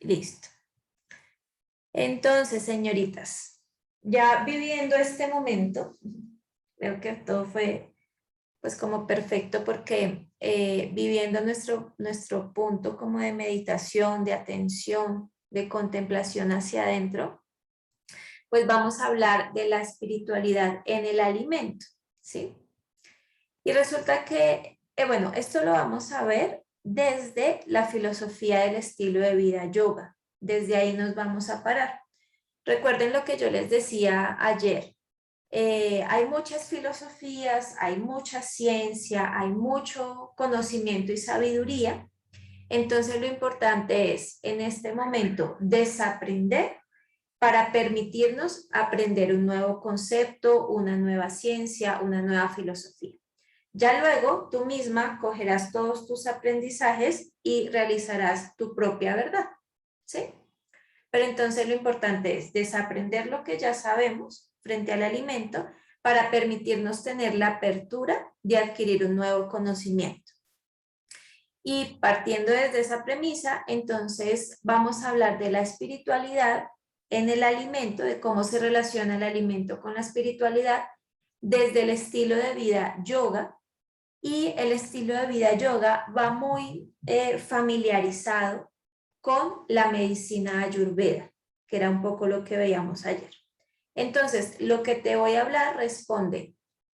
Listo. Entonces, señoritas, ya viviendo este momento, creo que todo fue pues como perfecto porque viviendo nuestro punto como de meditación, de atención, de contemplación hacia adentro, pues vamos a hablar de la espiritualidad en el alimento, ¿sí? Y resulta que, bueno, esto lo vamos a ver desde la filosofía del estilo de vida yoga. Desde ahí nos vamos a parar. Recuerden lo que yo les decía ayer. Hay muchas filosofías, hay mucha ciencia, hay mucho conocimiento y sabiduría. Entonces lo importante es, en este momento, desaprender para permitirnos aprender un nuevo concepto, una nueva ciencia, una nueva filosofía. Ya luego tú misma cogerás todos tus aprendizajes y realizarás tu propia verdad, ¿sí? Pero entonces lo importante es desaprender lo que ya sabemos frente al alimento para permitirnos tener la apertura de adquirir un nuevo conocimiento. Y partiendo desde esa premisa, entonces vamos a hablar de la espiritualidad en el alimento, de cómo se relaciona el alimento con la espiritualidad desde el estilo de vida yoga. Y el estilo de vida yoga va muy familiarizado con la medicina ayurveda, que era un poco lo que veíamos ayer. Entonces, lo que te voy a hablar responde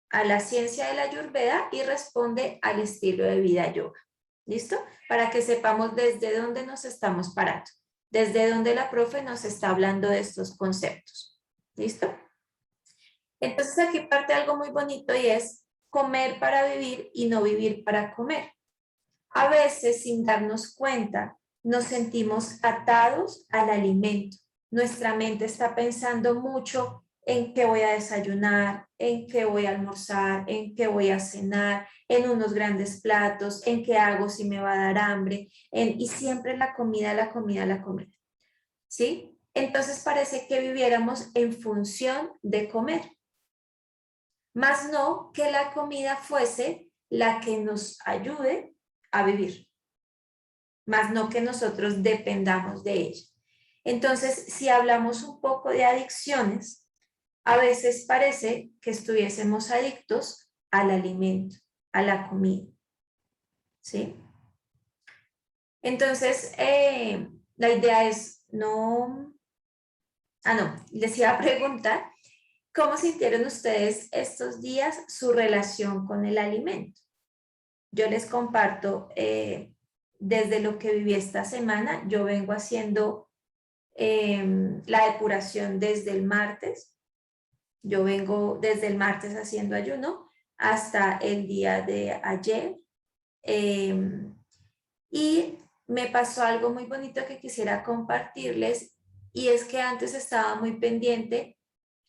a la ciencia de la ayurveda y responde al estilo de vida yoga. ¿Listo? Para que sepamos desde dónde nos estamos parando, desde dónde la profe nos está hablando de estos conceptos. ¿Listo? Entonces aquí parte algo muy bonito y es comer para vivir y no vivir para comer. A veces, sin darnos cuenta, nos sentimos atados al alimento. Nuestra mente está pensando mucho en qué voy a desayunar, en qué voy a almorzar, en qué voy a cenar, en unos grandes platos, en qué hago si me va a dar hambre, y siempre la comida, la comida, la comida. ¿Sí? Entonces parece que viviéramos en función de comer. Más no que la comida fuese la que nos ayude a vivir, más no que nosotros dependamos de ella. Entonces, si hablamos un poco de adicciones, a veces parece que estuviésemos adictos al alimento, a la comida, ¿sí? Entonces, la idea es les iba a preguntar, ¿cómo sintieron ustedes estos días su relación con el alimento? Yo les comparto desde lo que viví esta semana. Yo vengo haciendo la depuración desde el martes. Yo vengo desde el martes haciendo ayuno hasta el día de ayer. Y me pasó algo muy bonito que quisiera compartirles, y es que antes estaba muy pendiente,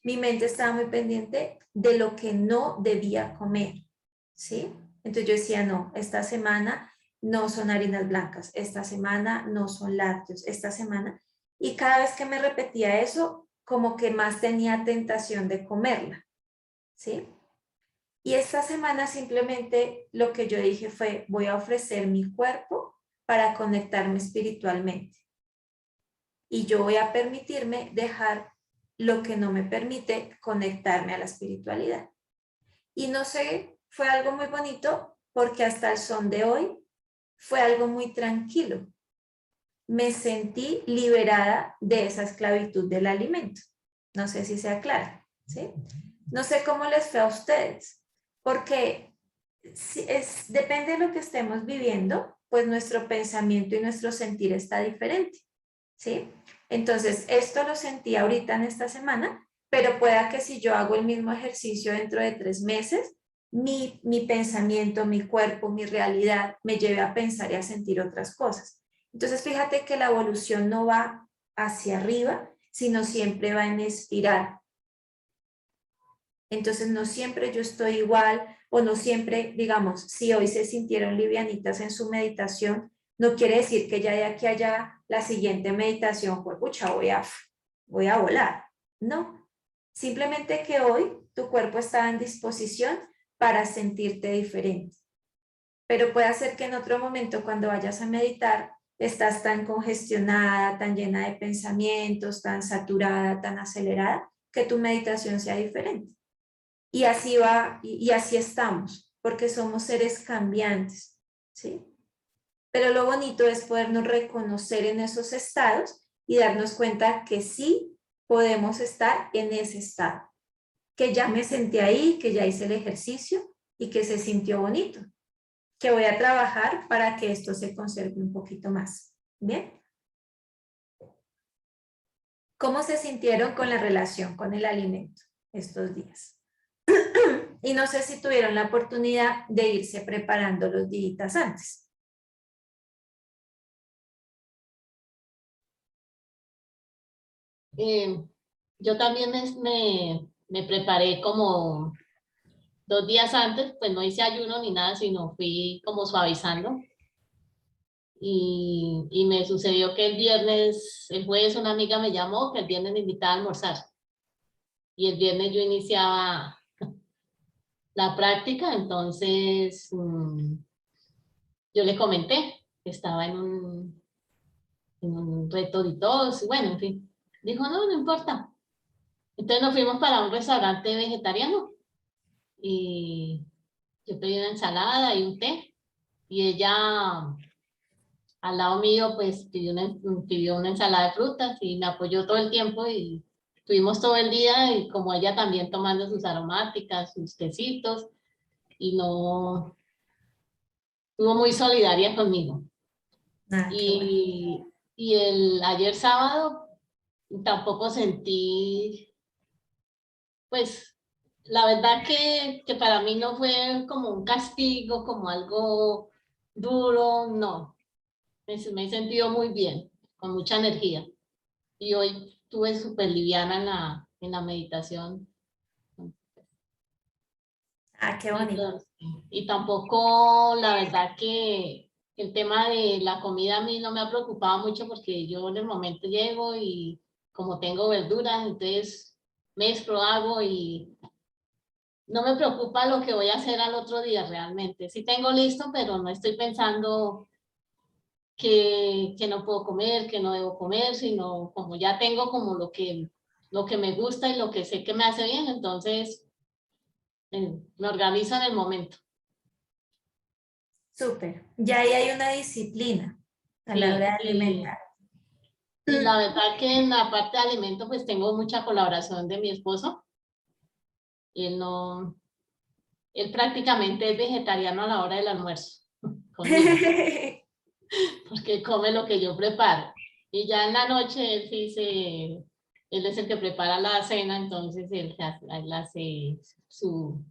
mi mente estaba muy pendiente de lo que no debía comer, ¿sí? Entonces yo decía, no, esta semana no son harinas blancas, esta semana no son lácteos, esta semana, y cada vez que me repetía eso, como que más tenía tentación de comerla, ¿sí? Y esta semana simplemente lo que yo dije fue, voy a ofrecer mi cuerpo para conectarme espiritualmente. Y yo voy a permitirme dejar lo que no me permite conectarme a la espiritualidad. Y no sé, fue algo muy bonito porque hasta el son de hoy fue algo muy tranquilo. Me sentí liberada de esa esclavitud del alimento. No sé si sea clara, ¿sí? No sé cómo les fue a ustedes, porque depende de lo que estemos viviendo, pues nuestro pensamiento y nuestro sentir está diferente, ¿sí? Entonces, esto lo sentí ahorita en esta semana, pero pueda que si yo hago el mismo ejercicio dentro de 3 meses, mi pensamiento, mi cuerpo, mi realidad me lleve a pensar y a sentir otras cosas. Entonces, fíjate que la evolución no va hacia arriba, sino siempre va en espiral. Entonces, no siempre yo estoy igual, o no siempre, digamos, si hoy se sintieron livianitas en su meditación, no quiere decir que ya de aquí a allá la siguiente meditación, pues, pucha, voy a volar. No, simplemente que hoy tu cuerpo está en disposición para sentirte diferente. Pero puede ser que en otro momento, cuando vayas a meditar, estás tan congestionada, tan llena de pensamientos, tan saturada, tan acelerada, que tu meditación sea diferente. Y así va, y así estamos, porque somos seres cambiantes, ¿sí? Pero lo bonito es podernos reconocer en esos estados y darnos cuenta que sí podemos estar en ese estado, que ya me senté ahí, que ya hice el ejercicio y que se sintió bonito, que voy a trabajar para que esto se conserve un poquito más. ¿Bien? ¿Cómo se sintieron con la relación con el alimento estos días? Y no sé si tuvieron la oportunidad de irse preparando los días antes. Yo también me preparé como 2 días antes, pues no hice ayuno ni nada, sino fui como suavizando. Y me sucedió que el jueves una amiga me llamó que el viernes me invitaba a almorzar. Y el viernes yo iniciaba la práctica, entonces yo le comenté que estaba en un reto de todos, y bueno, en fin. Dijo, no, no importa. Entonces nos fuimos para un restaurante vegetariano y yo pedí una ensalada y un té y ella al lado mío pues pidió una ensalada de frutas y me apoyó todo el tiempo y estuvimos todo el día y como ella también tomando sus aromáticas, sus tecitos y no, estuvo muy solidaria conmigo. Ah, qué bueno. Y ayer sábado tampoco sentí, pues la verdad que para mí no fue como un castigo, como algo duro, no. Me he sentido muy bien, con mucha energía. Y hoy estuve súper liviana en la meditación. Ah, qué Y, bonito. pues, y tampoco, la verdad que el tema de la comida a mí no me ha preocupado mucho porque yo en el momento llego y como tengo verduras, entonces mezclo, hago y no me preocupa lo que voy a hacer al otro día realmente. Sí tengo listo, pero no estoy pensando que no puedo comer, que no debo comer, sino como ya tengo como lo que me gusta y lo que sé que me hace bien, entonces me organizo en el momento. Súper. Ya ahí hay una disciplina a la hora Sí, de alimentar. y la verdad que en la parte de alimentos pues tengo mucha colaboración de mi esposo. Él no, él prácticamente es vegetariano a la hora del almuerzo conmigo, porque come lo que yo preparo. Y ya en la noche él es el que prepara la cena, entonces él hace su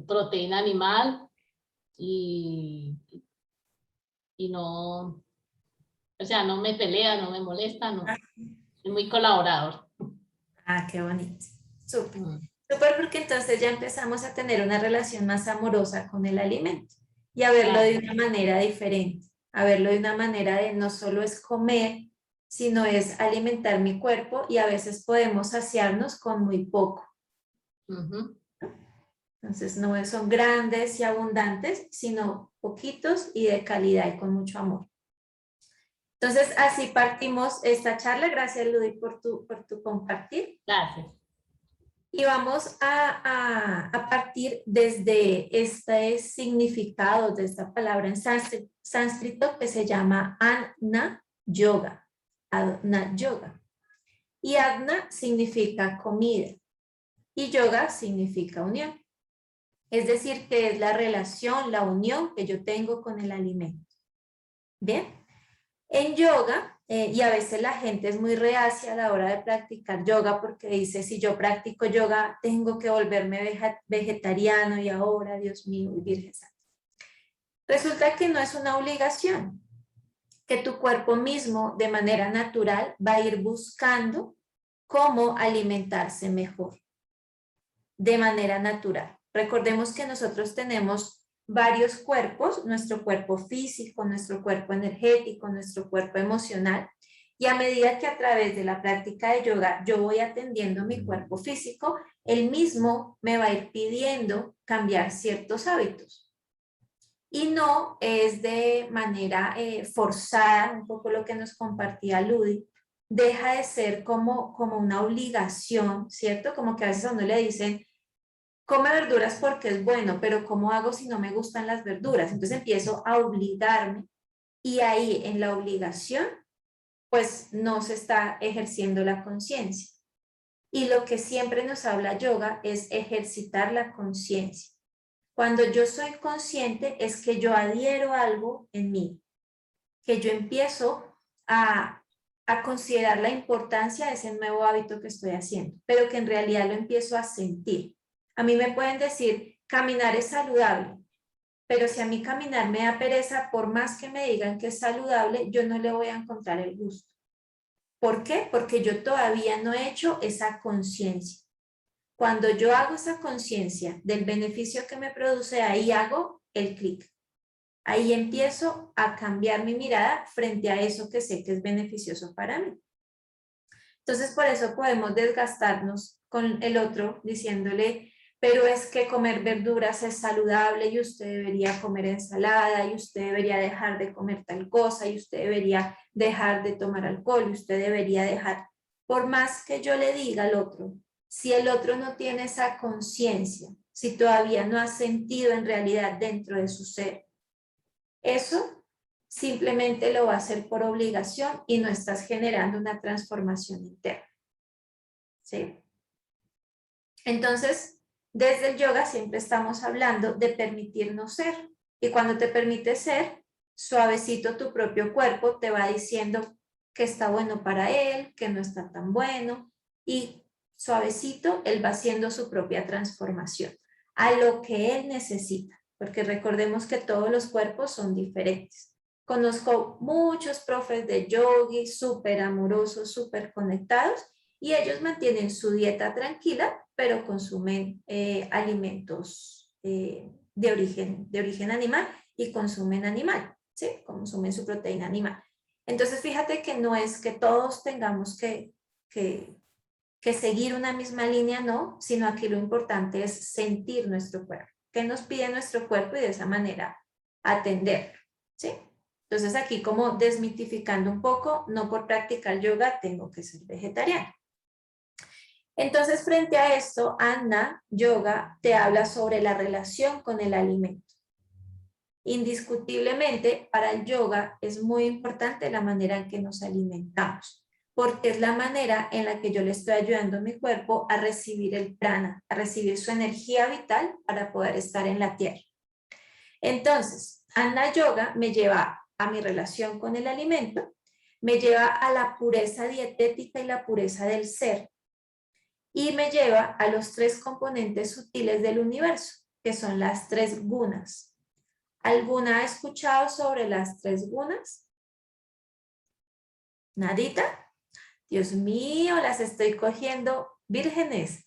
proteína animal y, y no, o sea, no me pelea, no me molesta, no, es muy colaborador. Ah, qué bonito. Súper. Mm. Súper porque entonces ya empezamos a tener una relación más amorosa con el alimento y a verlo de Claro. una manera diferente, a verlo de una manera de no solo es comer, sino es alimentar mi cuerpo y a veces podemos saciarnos con muy poco. Ujú. Entonces no son grandes y abundantes, sino poquitos y de calidad y con mucho amor. Entonces así partimos esta charla. Gracias, Ludi, por tu compartir. Gracias. Y vamos a partir desde este significado de esta palabra en sánscrito que se llama Anna Yoga. Adna Yoga. Y Adna significa comida y Yoga significa unión. Es decir, que es la relación, la unión que yo tengo con el alimento. Bien. En yoga, y a veces la gente es muy reacia a la hora de practicar yoga porque dice, si yo practico yoga, tengo que volverme vegetariano y ahora, Dios mío, Virgen Santa. Resulta que no es una obligación, que tu cuerpo mismo de manera natural va a ir buscando cómo alimentarse mejor, de manera natural. Recordemos que nosotros tenemos varios cuerpos, nuestro cuerpo físico, nuestro cuerpo energético, nuestro cuerpo emocional, y a medida que a través de la práctica de yoga yo voy atendiendo mi cuerpo físico, él mismo me va a ir pidiendo cambiar ciertos hábitos. Y no es de manera forzada, un poco lo que nos compartía Ludi, deja de ser como una obligación, ¿cierto? Como que a veces a uno le dicen, come verduras porque es bueno, pero ¿cómo hago si no me gustan las verduras? Entonces empiezo a obligarme y ahí en la obligación, pues no se está ejerciendo la conciencia. Y lo que siempre nos habla yoga es ejercitar la conciencia. Cuando yo soy consciente es que yo adhiero algo en mí, que yo empiezo a considerar la importancia de ese nuevo hábito que estoy haciendo, pero que en realidad lo empiezo a sentir. A mí me pueden decir, caminar es saludable, pero si a mí caminar me da pereza, por más que me digan que es saludable, yo no le voy a encontrar el gusto. ¿Por qué? Porque yo todavía no he hecho esa conciencia. Cuando yo hago esa conciencia del beneficio que me produce, ahí hago el clic. Ahí empiezo a cambiar mi mirada frente a eso que sé que es beneficioso para mí. Entonces, por eso podemos desgastarnos con el otro diciéndole, pero es que comer verduras es saludable y usted debería comer ensalada y usted debería dejar de comer tal cosa y usted debería dejar de tomar alcohol y usted debería dejar, por más que yo le diga al otro, si el otro no tiene esa conciencia, si todavía no ha sentido en realidad dentro de su ser, eso simplemente lo va a hacer por obligación y no estás generando una transformación interna. ¿Sí? Entonces, desde el yoga siempre estamos hablando de permitirnos ser. Y cuando te permites ser, suavecito tu propio cuerpo te va diciendo que está bueno para él, que no está tan bueno. Y suavecito él va haciendo su propia transformación a lo que él necesita. Porque recordemos que todos los cuerpos son diferentes. Conozco muchos profes de yogi súper amorosos, súper conectados, y ellos mantienen su dieta tranquila, pero consumen alimentos de origen animal y consumen animal, ¿sí? Consumen su proteína animal. Entonces, fíjate que no es que todos tengamos que seguir una misma línea, no, sino aquí lo importante es sentir nuestro cuerpo. ¿Qué nos pide nuestro cuerpo? Y de esa manera atenderlo, ¿sí? Entonces aquí como desmitificando un poco, no por practicar yoga tengo que ser vegetariano. Entonces frente a esto, Anna Yoga te habla sobre la relación con el alimento. Indiscutiblemente para el yoga es muy importante la manera en que nos alimentamos, porque es la manera en la que yo le estoy ayudando a mi cuerpo a recibir el prana, a recibir su energía vital para poder estar en la tierra. Entonces, Anna Yoga me lleva a mi relación con el alimento, me lleva a la pureza dietética y la pureza del ser, y me lleva a los 3 componentes sutiles del universo, que son las 3 gunas. ¿Alguna ha escuchado sobre las 3 gunas? ¿Nadita? Dios mío, las estoy cogiendo vírgenes.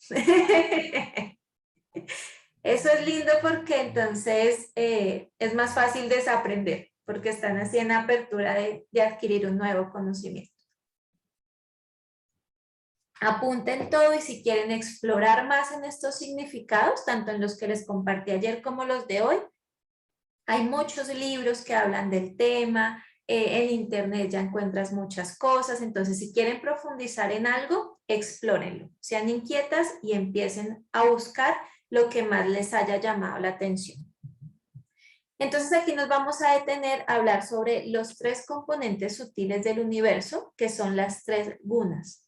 Eso es lindo porque entonces es más fácil desaprender, porque están así en apertura de adquirir un nuevo conocimiento. Apunten todo y si quieren explorar más en estos significados, tanto en los que les compartí ayer como los de hoy, hay muchos libros que hablan del tema, en internet ya encuentras muchas cosas, entonces si quieren profundizar en algo, explórenlo, sean inquietas y empiecen a buscar lo que más les haya llamado la atención. Entonces aquí nos vamos a detener a hablar sobre los 3 componentes sutiles del universo, que son las 3 gunas.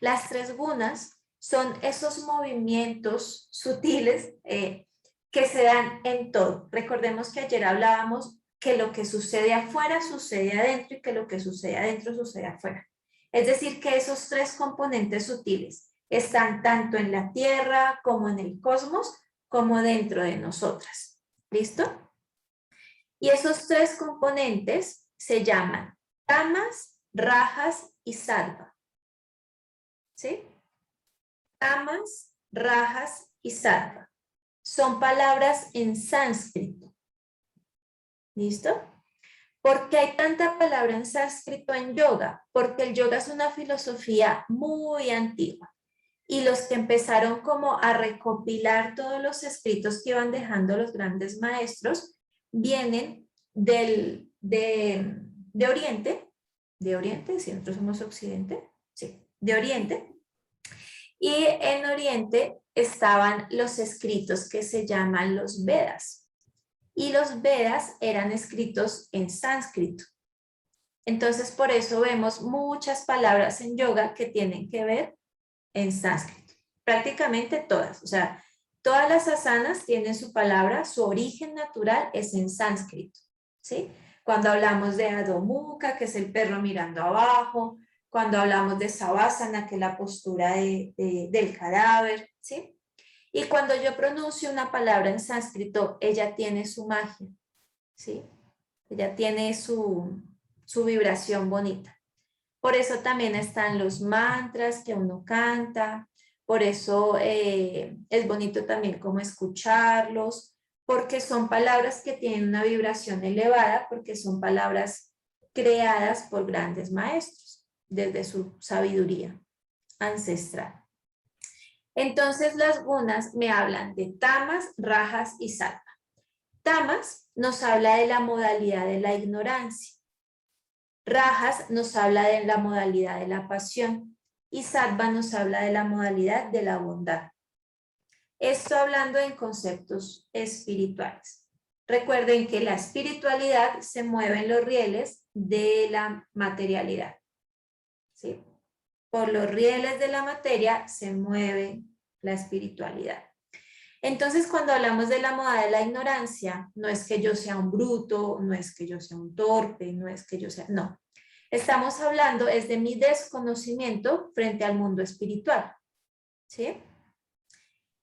Las 3 gunas son esos movimientos sutiles que se dan en todo. Recordemos que ayer hablábamos que lo que sucede afuera sucede adentro y que lo que sucede adentro sucede afuera. Es decir, que esos 3 componentes sutiles están tanto en la Tierra como en el cosmos, como dentro de nosotras. ¿Listo? Y esos 3 componentes se llaman tamas, rajas y sattva. ¿Sí? Tamas, rajas y sattva. Son palabras en sánscrito. ¿Listo? ¿Por qué hay tanta palabra en sánscrito en yoga? Porque el yoga es una filosofía muy antigua y los que empezaron como a recopilar todos los escritos que iban dejando los grandes maestros vienen de Oriente, si nosotros somos Occidente, sí, de Oriente, y en Oriente estaban los escritos que se llaman los Vedas, y los Vedas eran escritos en sánscrito. Entonces, por eso vemos muchas palabras en yoga que tienen que ver en sánscrito. Prácticamente todas. O sea, todas las asanas tienen su palabra, su origen natural es en sánscrito. ¿Sí? Cuando hablamos de Adho Mukha, que es el perro mirando abajo, cuando hablamos de Savasana, que es la postura del cadáver, ¿sí? Y cuando yo pronuncio una palabra en sánscrito, ella tiene su magia, ¿sí? Ella tiene su vibración bonita. Por eso también están los mantras que uno canta, por eso es bonito también como escucharlos, porque son palabras que tienen una vibración elevada, porque son palabras creadas por grandes maestros desde su sabiduría ancestral. Entonces las gunas me hablan de tamas, rajas y sattva. Tamas nos habla de la modalidad de la ignorancia. Rajas nos habla de la modalidad de la pasión y sattva nos habla de la modalidad de la bondad. Esto hablando en conceptos espirituales. Recuerden que la espiritualidad se mueve en los rieles de la materialidad, ¿sí? Por los rieles de la materia se mueve la espiritualidad. Entonces, cuando hablamos de la moda de la ignorancia, no es que yo sea un bruto, no es que yo sea un torpe, no es que yo sea, no. Estamos hablando es de mi desconocimiento frente al mundo espiritual, ¿sí?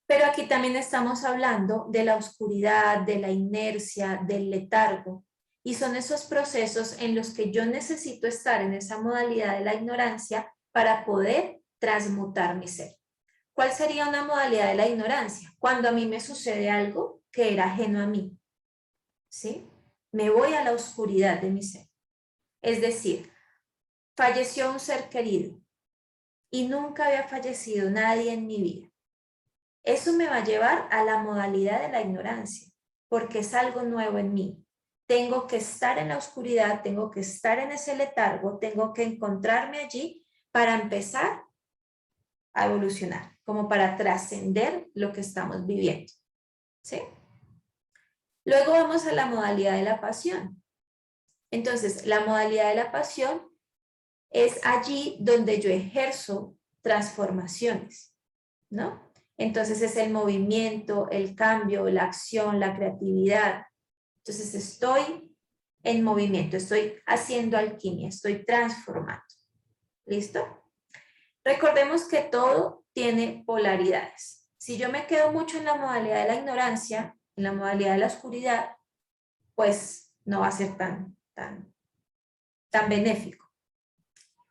Pero aquí también estamos hablando de la oscuridad, de la inercia, del letargo, y son esos procesos en los que yo necesito estar en esa modalidad de la ignorancia para poder transmutar mi ser. ¿Cuál sería una modalidad de la ignorancia? Cuando a mí me sucede algo que era ajeno a mí, ¿sí? Me voy a la oscuridad de mi ser. Es decir, falleció un ser querido y nunca había fallecido nadie en mi vida. Eso me va a llevar a la modalidad de la ignorancia, porque es algo nuevo en mí. Tengo que estar en la oscuridad, tengo que estar en ese letargo, tengo que encontrarme allí para empezar a evolucionar, como para trascender lo que estamos viviendo, ¿sí? Luego vamos a la modalidad de la pasión. Entonces, la modalidad de la pasión es allí donde yo ejerzo transformaciones, ¿no? Entonces es el movimiento, el cambio, la acción, la creatividad. Entonces estoy en movimiento, estoy haciendo alquimia, estoy transformando. ¿Listo? Recordemos que todo tiene polaridades. Si yo me quedo mucho en la modalidad de la ignorancia, en la modalidad de la oscuridad, pues no va a ser tan benéfico.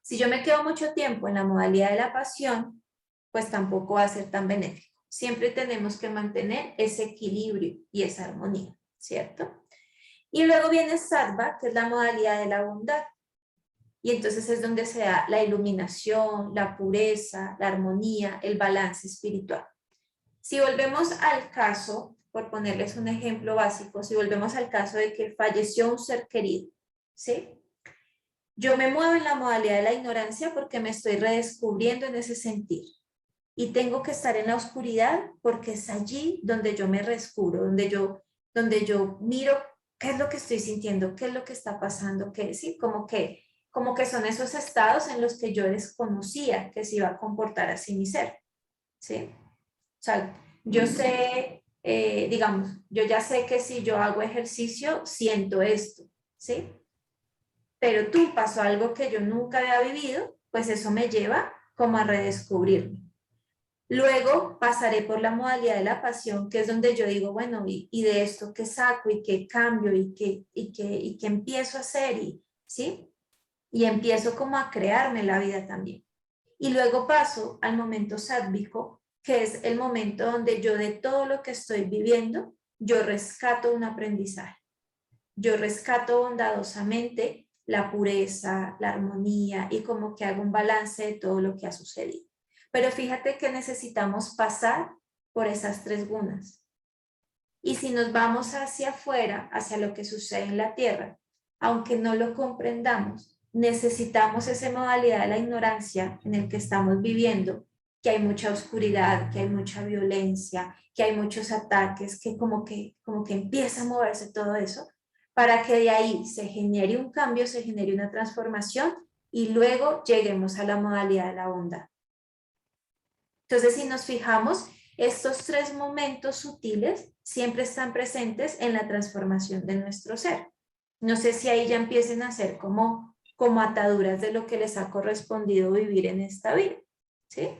Si yo me quedo mucho tiempo en la modalidad de la pasión, pues tampoco va a ser tan benéfico. Siempre tenemos que mantener ese equilibrio y esa armonía, ¿cierto? Y luego viene sattva, que es la modalidad de la bondad. Y entonces es donde se da la iluminación, la pureza, la armonía, el balance espiritual. Si volvemos al caso, por ponerles un ejemplo básico, si volvemos al caso de que falleció un ser querido, ¿sí? Yo me muevo en la modalidad de la ignorancia porque me estoy redescubriendo en ese sentir. Y tengo que estar en la oscuridad porque es allí donde yo me redescubro, donde yo miro qué es lo que estoy sintiendo, qué es lo que está pasando, qué sí, como que son esos estados en los que yo desconocía que se iba a comportar así mi ser, ¿sí? O sea, yo sé, digamos, yo ya sé que si yo hago ejercicio, siento esto, ¿sí? Pero tú pasó algo que yo nunca había vivido, pues eso me lleva como a redescubrirme. Luego pasaré por la modalidad de la pasión, que es donde yo digo, bueno, y de esto qué saco y qué cambio y qué empiezo a hacer, ¿sí? Y empiezo como a crearme la vida también. Y luego paso al momento sádvico, que es el momento donde yo de todo lo que estoy viviendo, yo rescato un aprendizaje. Yo rescato bondadosamente la pureza, la armonía y como que hago un balance de todo lo que ha sucedido. Pero fíjate que necesitamos pasar por esas 3 gunas. Y si nos vamos hacia afuera, hacia lo que sucede en la tierra, aunque no lo comprendamos, necesitamos esa modalidad de la ignorancia en el que estamos viviendo, que hay mucha oscuridad, que hay mucha violencia, que hay muchos ataques, que como que empieza a moverse todo eso, para que de ahí se genere un cambio, se genere una transformación y luego lleguemos a la modalidad de la bondad. Entonces, si nos fijamos, estos 3 momentos sutiles siempre están presentes en la transformación de nuestro ser. No sé si ahí ya empiecen a ser como ataduras de lo que les ha correspondido vivir en esta vida, ¿sí?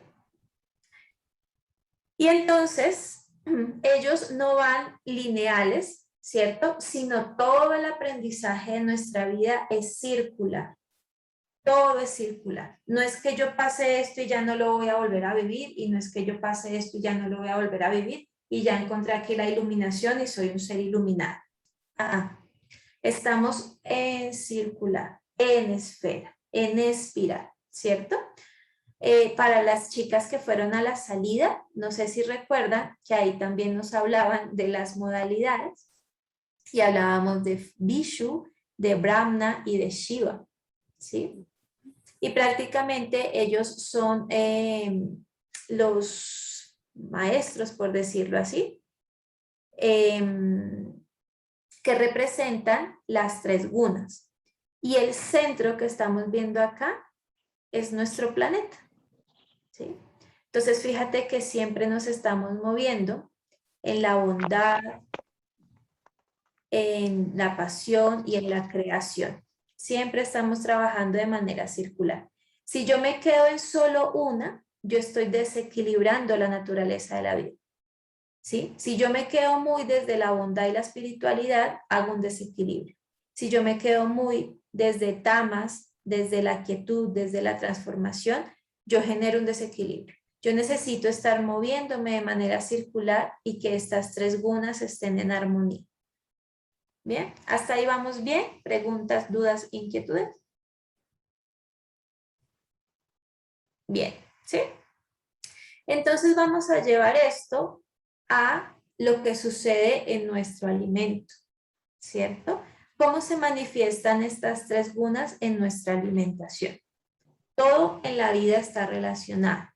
Y entonces, ellos no van lineales, ¿cierto? Sino todo el aprendizaje de nuestra vida es circular. Todo es circular. No es que yo pase esto y ya no lo voy a volver a vivir, y no es que yo pase esto y ya no lo voy a volver a vivir, y ya encontré aquí la iluminación y soy un ser iluminado. Estamos en circular, en esfera, en espiral, ¿cierto? Para las chicas que fueron a la salida, no sé si recuerdan que ahí también nos hablaban de las modalidades y hablábamos de Vishu, de Brahma y de Shiva, ¿sí? Y prácticamente ellos son los maestros, por decirlo así, que representan las 3 gunas. Y el centro que estamos viendo acá es nuestro planeta, ¿sí? Entonces, fíjate que siempre nos estamos moviendo en la bondad, en la pasión y en la creación. Siempre estamos trabajando de manera circular. Si yo me quedo en solo una, yo estoy desequilibrando la naturaleza de la vida, ¿sí? Si yo me quedo muy desde la bondad y la espiritualidad, hago un desequilibrio. Si yo me quedo muy desde tamas, desde la quietud, desde la transformación, yo genero un desequilibrio. Yo necesito estar moviéndome de manera circular y que estas 3 gunas estén en armonía. Bien, hasta ahí vamos bien. ¿Preguntas, dudas, inquietudes? Bien, ¿sí? Entonces vamos a llevar esto a lo que sucede en nuestro alimento, ¿cierto? ¿Cómo se manifiestan estas 3 gunas en nuestra alimentación? Todo en la vida está relacionado.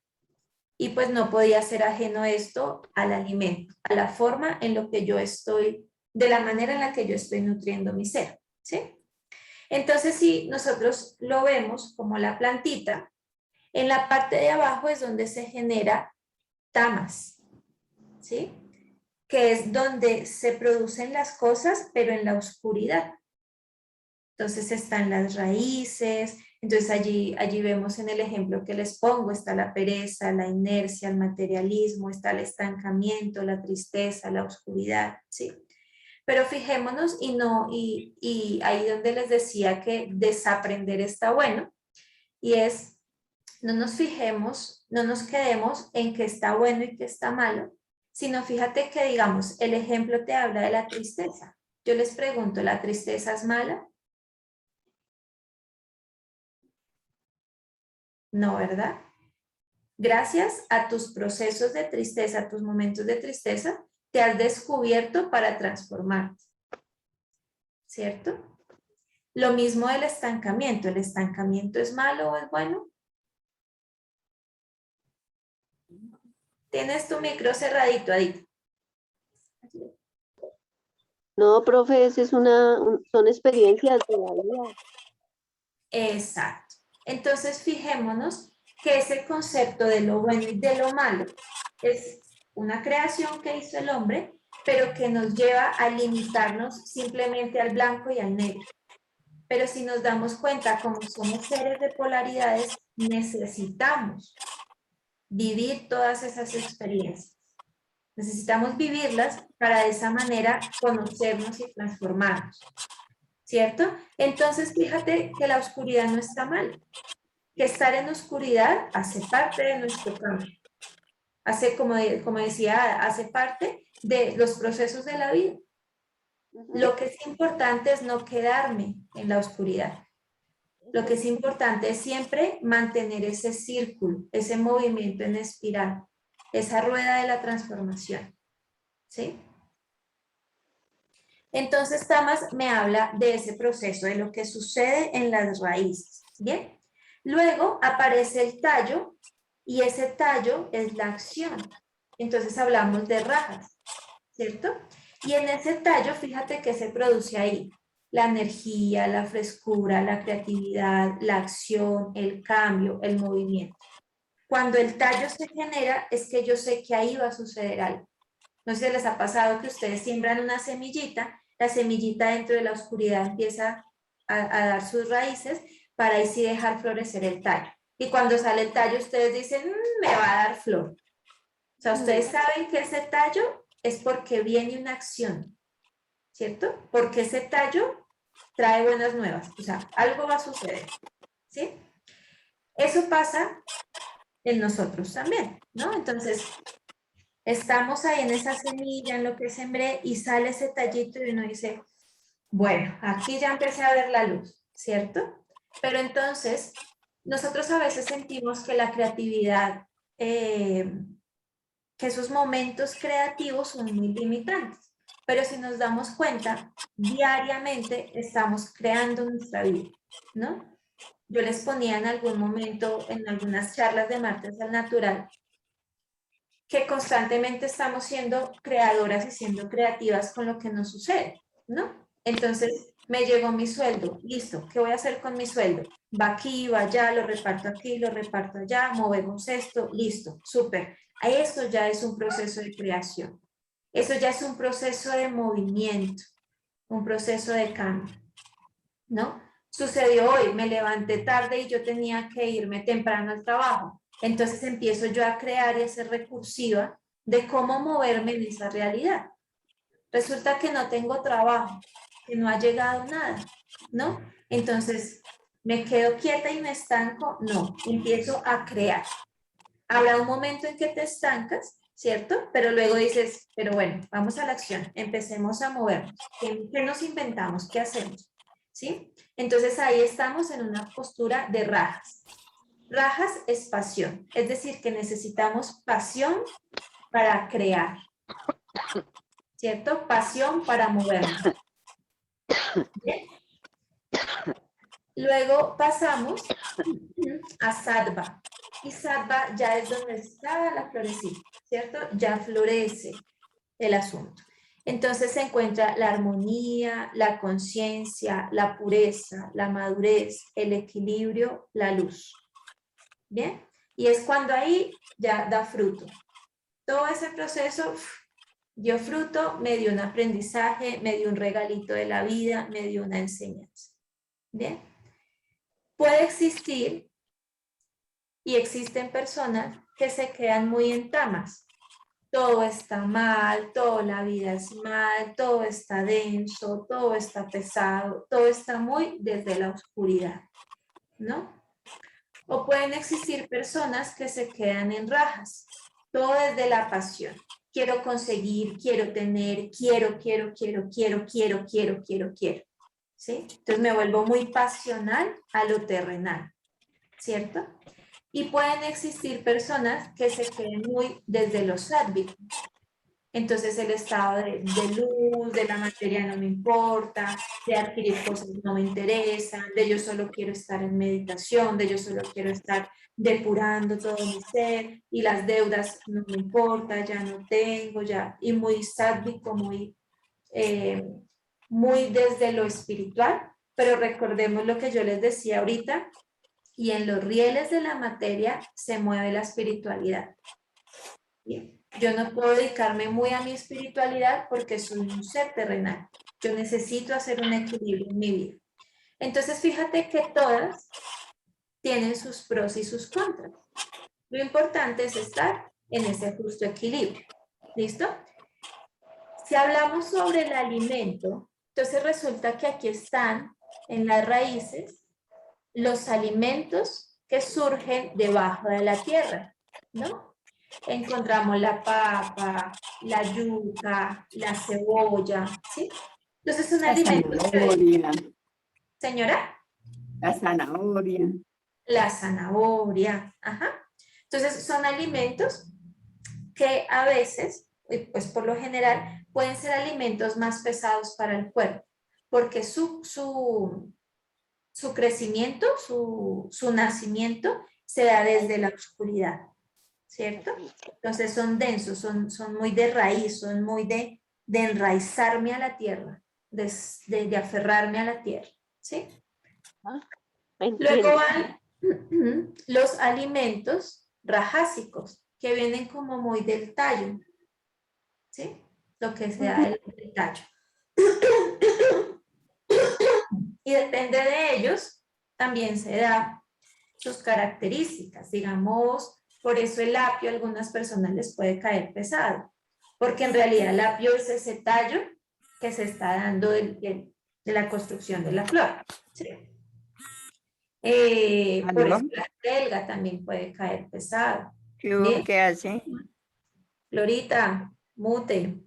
Y pues no podía ser ajeno esto al alimento, a la forma en lo que yo estoy, de la manera en la que yo estoy nutriendo mi ser, ¿sí? Entonces, si nosotros lo vemos como la plantita, en la parte de abajo es donde se genera tamas, ¿sí? Que es donde se producen las cosas, pero en la oscuridad. Entonces están las raíces, entonces allí vemos en el ejemplo que les pongo, está la pereza, la inercia, el materialismo, está el estancamiento, la tristeza, la oscuridad, ¿sí? Pero fijémonos y ahí donde les decía que desaprender está bueno, y es, no nos fijemos, no nos quedemos en que está bueno y que está malo, sino fíjate que, digamos, el ejemplo te habla de la tristeza. Yo les pregunto, ¿la tristeza es mala? No, ¿verdad? Gracias a tus procesos de tristeza, a tus momentos de tristeza, te has descubierto para transformarte, ¿cierto? Lo mismo del estancamiento. ¿El estancamiento es malo o es bueno? Tienes tu micro cerradito, Adito. No, profe, son experiencias de la vida. Exacto. Entonces, fijémonos que ese concepto de lo bueno y de lo malo es una creación que hizo el hombre, pero que nos lleva a limitarnos simplemente al blanco y al negro. Pero si nos damos cuenta, como somos seres de polaridades, necesitamos vivir todas esas experiencias. Necesitamos vivirlas para de esa manera conocernos y transformarnos, ¿cierto? Entonces, fíjate que la oscuridad no está mal, que estar en oscuridad hace parte de nuestro cambio, hace, como decía, hace parte de los procesos de la vida. Lo que es importante es no quedarme en la oscuridad. Lo que es importante es siempre mantener ese círculo, ese movimiento en espiral, esa rueda de la transformación, ¿sí? Entonces, Tamas me habla de ese proceso, de lo que sucede en las raíces, ¿bien? Luego aparece el tallo, y ese tallo es la acción. Entonces hablamos de rajas, ¿cierto? Y en ese tallo, fíjate que se produce ahí la energía, la frescura, la creatividad, la acción, el cambio, el movimiento. Cuando el tallo se genera, es que yo sé que ahí va a suceder algo. No sé si les ha pasado que ustedes siembran una semillita, la semillita dentro de la oscuridad empieza a dar sus raíces para ahí sí dejar florecer el tallo. Y cuando sale el tallo, ustedes dicen, me va a dar flor. O sea, ustedes saben que ese tallo es porque viene una acción, ¿cierto? Porque ese tallo trae buenas nuevas. O sea, algo va a suceder, ¿sí? Eso pasa en nosotros también, ¿no? Entonces, estamos ahí en esa semilla, en lo que sembré, y sale ese tallito y uno dice, bueno, aquí ya empecé a ver la luz, ¿cierto? Pero entonces, nosotros a veces sentimos que la creatividad, que esos momentos creativos son muy limitantes, pero si nos damos cuenta, diariamente estamos creando nuestra vida, ¿no? Yo les ponía en algún momento, en algunas charlas de Martes al Natural, que constantemente estamos siendo creadoras y siendo creativas con lo que nos sucede, ¿no? Entonces, me llegó mi sueldo, listo, ¿qué voy a hacer con mi sueldo? Va aquí, va allá, lo reparto aquí, lo reparto allá, movemos esto, listo, súper. Eso ya es un proceso de creación. Eso ya es un proceso de movimiento, un proceso de cambio, ¿no? Sucedió hoy, me levanté tarde y yo tenía que irme temprano al trabajo. Entonces empiezo yo a crear y a ser recursiva de cómo moverme en esa realidad. Resulta que no tengo trabajo, que no ha llegado nada, ¿no? Entonces, ¿me quedo quieta y me estanco? No, empiezo a crear. Habrá un momento en que te estancas, ¿cierto? Pero luego dices, pero bueno, vamos a la acción, empecemos a movernos. ¿Qué nos inventamos? ¿Qué hacemos? ¿Sí? Entonces ahí estamos en una postura de rajas. Rajas es pasión, es decir, que necesitamos pasión para crear, ¿cierto? Pasión para movernos. ¿Bien? Luego pasamos a sattva. Y sattva ya es donde está la florecita, ¿cierto? Ya florece el asunto. Entonces se encuentra la armonía, la conciencia, la pureza, la madurez, el equilibrio, la luz. ¿Bien? Y es cuando ahí ya da fruto. Todo ese proceso dio fruto, me dio un aprendizaje, me dio un regalito de la vida, me dio una enseñanza. ¿Bien? Puede existir y existen personas que se quedan muy en tamas. Todo está mal, toda la vida es mal, todo está denso, todo está pesado, todo está muy desde la oscuridad, ¿no? O pueden existir personas que se quedan en rajas, todo desde la pasión. Quiero conseguir, quiero tener, quiero, ¿sí? Entonces me vuelvo muy pasional a lo terrenal, ¿cierto? Y pueden existir personas que se queden muy desde lo sádvico. Entonces el estado de luz, de la materia no me importa, de adquirir cosas no me interesan, de yo solo quiero estar en meditación, de yo solo quiero estar depurando todo mi ser y las deudas no me importa, ya no tengo, ya, y muy sádvico, muy desde lo espiritual, pero recordemos lo que yo les decía ahorita, y en los rieles de la materia se mueve la espiritualidad. ¿Bien? Yo no puedo dedicarme muy a mi espiritualidad porque soy un ser terrenal. Yo necesito hacer un equilibrio en mi vida. Entonces, fíjate que todas tienen sus pros y sus contras. Lo importante es estar en ese justo equilibrio. ¿Listo? Si hablamos sobre el alimento, entonces resulta que aquí están en las raíces los alimentos que surgen debajo de la tierra, ¿no? Encontramos la papa, la yuca, la cebolla, ¿sí? Entonces son alimentos que... ¿Señora? La zanahoria. La zanahoria, ajá. Entonces son alimentos que a veces, pues por lo general, pueden ser alimentos más pesados para el cuerpo, porque su crecimiento, su nacimiento se da desde la oscuridad, ¿cierto? Entonces son densos, son muy de raíz, son muy de enraizarme a la tierra, de aferrarme a la tierra, ¿sí? Entiendo. Luego van los alimentos rajásicos, que vienen como muy del tallo, ¿sí? Lo que sea el tallo. Y depende de ellos, también se da sus características. Digamos, por eso el apio a algunas personas les puede caer pesado, porque en realidad el apio es ese tallo que se está dando de la construcción de la flor, ¿sí? Por ¿Aló? eso la selga también puede caer pesado. ¿Qué hubo? Bien, ¿Qué hace? Florita, mute.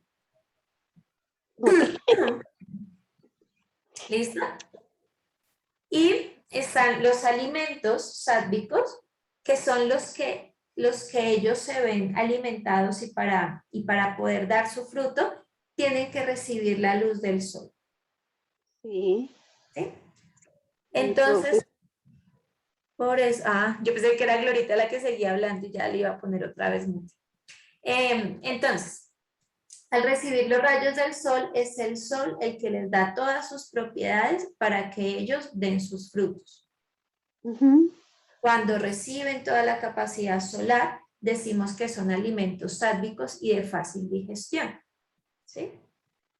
¿Listo? Y están los alimentos sádvicos, que son los que ellos se ven alimentados y para poder dar su fruto, tienen que recibir la luz del sol. Sí. ¿Sí? Sí, profe. Entonces, por eso, yo pensé que era Glorita la que seguía hablando y ya le iba a poner otra vez mute. Entonces, al recibir los rayos del sol, es el sol el que les da todas sus propiedades para que ellos den sus frutos. Ujú. Cuando reciben toda la capacidad solar, decimos que son alimentos sádvicos y de fácil digestión, ¿sí?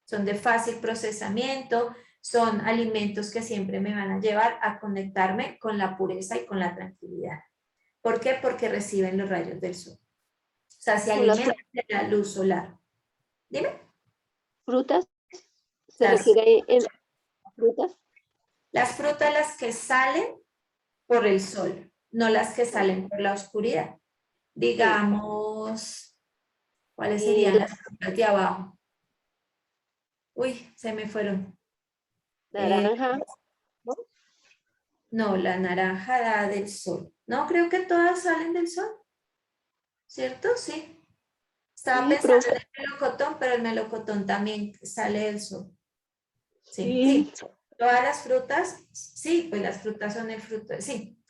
Son de fácil procesamiento, son alimentos que siempre me van a llevar a conectarme con la pureza y con la tranquilidad. ¿Por qué? Porque reciben los rayos del sol. O sea, se Son las alimentan de la luz solar. Dime. frutas. Se Las, refiere en frutas. las frutas las que salen por el sol, no las que salen por la oscuridad. Digamos, ¿cuáles serían La las frutas de abajo? Uy, se me fueron. naranja. ¿No? No, la naranja da del sol. No, creo que todas salen del sol, ¿cierto? Sí. Estaba Sí, pensando profe. en el melocotón, pero el melocotón también sale del sol. Sí, Sí. sí. Todas las frutas, sí, pues las frutas son el fruto, sí,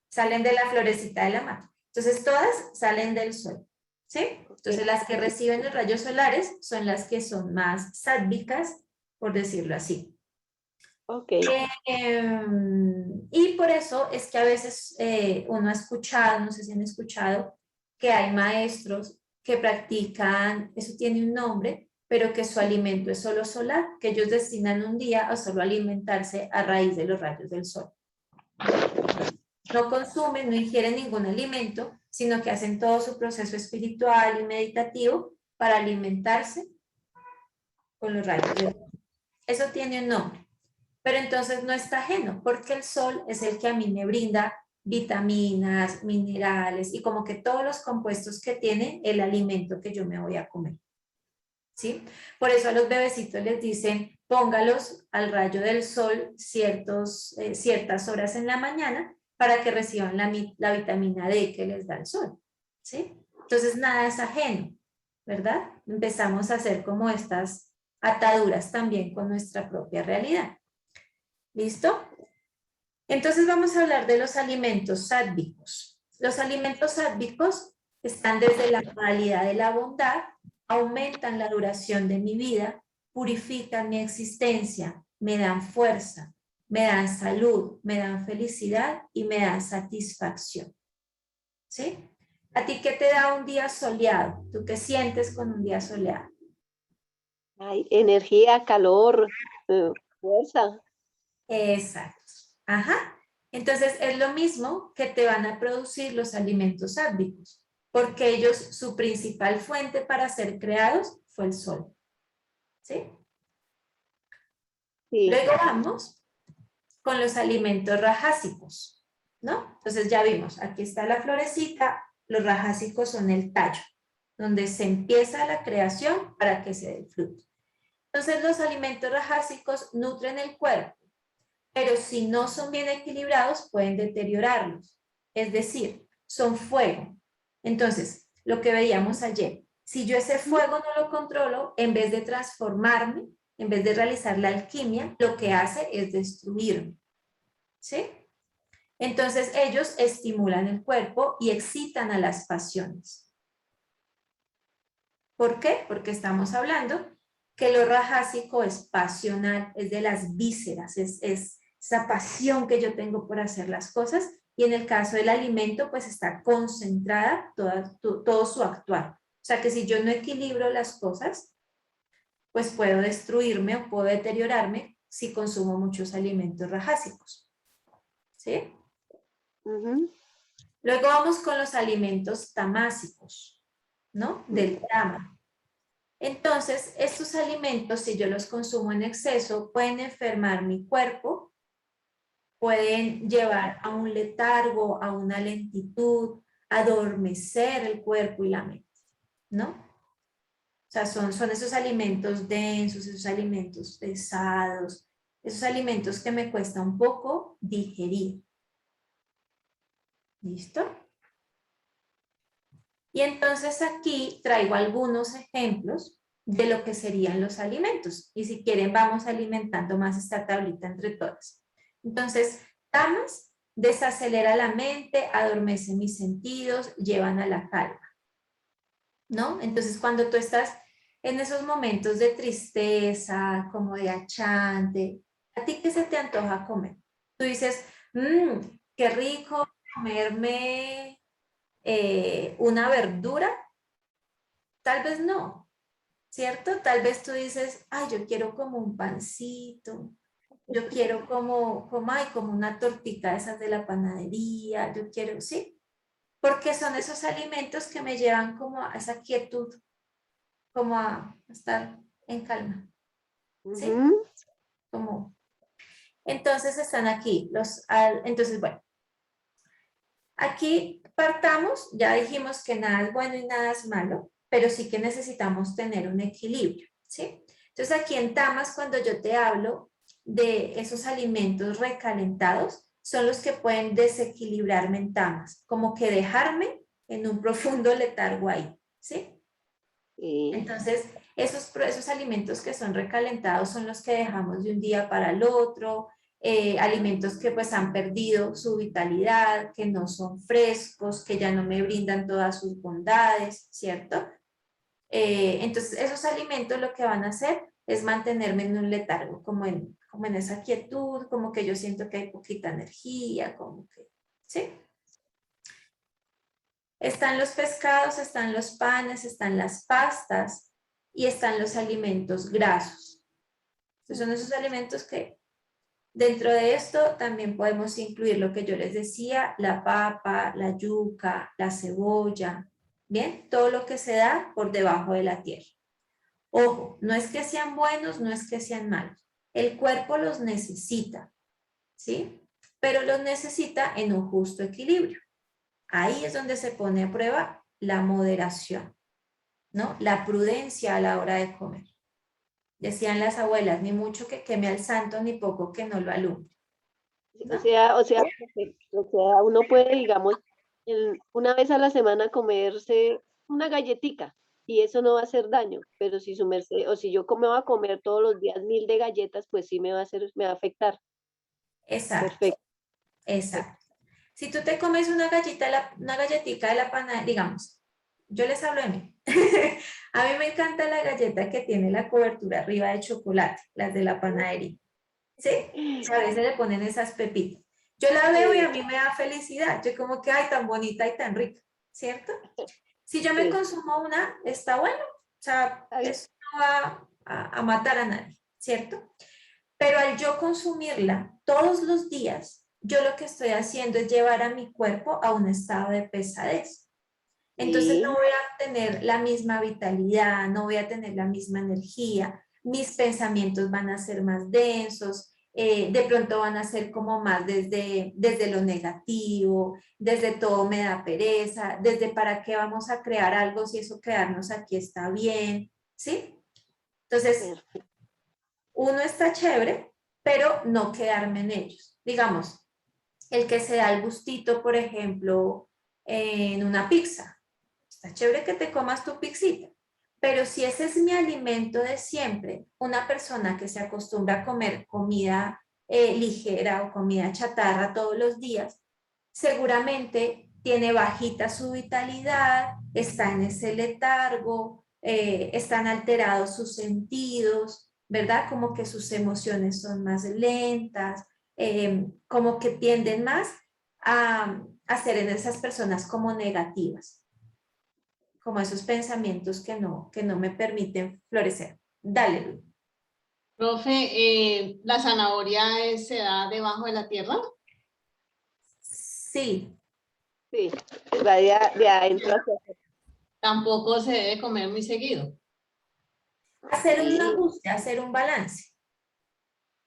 salen de la florecita de la mata. Entonces todas salen del sol, ¿sí? Entonces las que reciben los rayos solares son las que son más sádvicas, por decirlo así. Ok. Y por eso es que a veces uno ha escuchado, no sé si han escuchado, que hay maestros que practican, eso tiene un nombre, pero que su alimento es solo solar, que ellos destinan un día a solo alimentarse a raíz de los rayos del sol. No consumen, no ingieren ningún alimento, sino que hacen todo su proceso espiritual y meditativo para alimentarse con los rayos del sol. Eso tiene un nombre. Pero entonces no está ajeno, porque el sol es el que a mí me brinda vitaminas, minerales y como que todos los compuestos que tiene el alimento que yo me voy a comer. ¿Sí? Por eso a los bebecitos les dicen, póngalos al rayo del sol ciertas horas en la mañana para que reciban la vitamina D que les da el sol. ¿Sí? Entonces nada es ajeno, ¿verdad? Empezamos a hacer como estas ataduras también con nuestra propia realidad. ¿Listo? Entonces vamos a hablar de los alimentos sádvicos. Los alimentos sádvicos están desde la modalidad de la bondad, aumentan la duración de mi vida, purifican mi existencia, me dan fuerza, me dan salud, me dan felicidad y me dan satisfacción. ¿Sí? ¿A ti qué te da un día soleado? ¿Tú qué sientes con un día soleado? Hay energía, calor, fuerza. Exacto. Ajá. Entonces es lo mismo que te van a producir los alimentos sádvicos, porque ellos, su principal fuente para ser creados fue el sol. ¿Sí? Sí. Luego vamos con los alimentos rajásicos, ¿no? Entonces ya vimos, aquí está la florecita, los rajásicos son el tallo, donde se empieza la creación para que se dé el fruto. Entonces los alimentos rajásicos nutren el cuerpo, pero si no son bien equilibrados pueden deteriorarlos. Es decir, son fuego. Entonces, lo que veíamos ayer, si yo ese fuego no lo controlo, en vez de transformarme, en vez de realizar la alquimia, lo que hace es destruirme. ¿Sí? Entonces ellos estimulan el cuerpo y excitan a las pasiones. ¿Por qué? Porque estamos hablando que lo rajásico es pasional, es de las vísceras, es esa pasión que yo tengo por hacer las cosas, y en el caso del alimento pues está concentrada todo su actuar. O sea que si yo no equilibro las cosas, pues puedo destruirme o puedo deteriorarme si consumo muchos alimentos rajásicos. ¿Sí? Luego vamos con los alimentos tamásicos, ¿no? Del tama. Entonces, estos alimentos, si yo los consumo en exceso, pueden enfermar mi cuerpo, pueden llevar a un letargo, a una lentitud, adormecer el cuerpo y la mente, ¿no? O sea, son esos alimentos densos, esos alimentos pesados, esos alimentos que me cuesta un poco digerir. ¿Listo? Y entonces aquí traigo algunos ejemplos de lo que serían los alimentos. Y si quieren vamos alimentando más esta tablita entre todas. Entonces, tamas desacelera la mente, adormece mis sentidos, llevan a la calma. ¿No? Entonces, cuando tú estás en esos momentos de tristeza, como de achante, ¿a ti qué se te antoja comer? Tú dices, qué rico comerme una verdura. Tal vez no, ¿cierto? Tal vez tú dices, ay, yo quiero como un pancito, yo quiero como una tortita de esas de la panadería, yo quiero, sí, porque son esos alimentos que me llevan como a esa quietud, como a estar en calma, ¿sí? Como, entonces están aquí, entonces bueno, aquí partamos, ya dijimos que nada es bueno y nada es malo, pero sí que necesitamos tener un equilibrio, ¿sí? Entonces aquí en tamas, cuando yo te hablo de esos alimentos recalentados, son los que pueden desequilibrarme en tamas, como que dejarme en un profundo letargo ahí, ¿sí? Entonces, esos alimentos que son recalentados son los que dejamos de un día para el otro, alimentos que pues han perdido su vitalidad, que no son frescos, que ya no me brindan todas sus bondades, ¿cierto? Entonces, esos alimentos lo que van a hacer es mantenerme en un letargo, como en esa quietud, como que yo siento que hay poquita energía, como que, ¿sí? Están los pescados, están los panes, están las pastas y están los alimentos grasos. Entonces son esos alimentos que dentro de esto también podemos incluir lo que yo les decía, la papa, la yuca, la cebolla, ¿bien? Todo lo que se da por debajo de la tierra. Ojo, no es que sean buenos, no es que sean malos. El cuerpo los necesita, ¿sí? Pero los necesita en un justo equilibrio. Ahí es donde se pone a prueba la moderación, ¿no? La prudencia a la hora de comer. Decían las abuelas, ni mucho que queme al santo, ni poco que no lo alumbre, ¿no? Uno puede, digamos, una vez a la semana comerse una galletica y eso no va a hacer daño, pero si su merced, o si yo me voy a comer todos los días 1000 de galletas, pues sí me va a afectar. Exacto, Perfecto. exacto. Si tú te comes una galletita de la panadería, digamos, yo les hablo de mí. A mí me encanta la galleta que tiene la cobertura arriba de chocolate, las de la panadería. ¿Sí? A veces le ponen esas pepitas. Yo la veo y a mí me da felicidad. Yo como que, ay, tan bonita y tan rica, ¿cierto? Si yo me consumo una, está bueno. O sea, eso no va a matar a nadie, ¿cierto? Pero al yo consumirla todos los días, yo lo que estoy haciendo es llevar a mi cuerpo a un estado de pesadez. Entonces no voy a tener la misma vitalidad, no voy a tener la misma energía, mis pensamientos van a ser más densos, de pronto van a ser como más desde lo negativo, desde todo me da pereza, desde para qué vamos a crear algo si eso quedarnos aquí está bien, ¿sí? Entonces, uno está chévere, pero no quedarme en ellos. Digamos, el que se da el gustito, por ejemplo, en una pizza. Está chévere que te comas tu pizzita, pero si ese es mi alimento de siempre, una persona que se acostumbra a comer comida ligera o comida chatarra todos los días, seguramente tiene bajita su vitalidad, está en ese letargo, están alterados sus sentidos, ¿verdad? Como que sus emociones son más lentas, como que tienden más a ser en esas personas como negativas, como esos pensamientos que no me permiten florecer. Dale, Lu. Profe, ¿la zanahoria se da debajo de la tierra? Sí, Sí, va de adentro hacia afuera. Tampoco se debe comer muy seguido. hacer un Sí, ajuste, hacer un balance.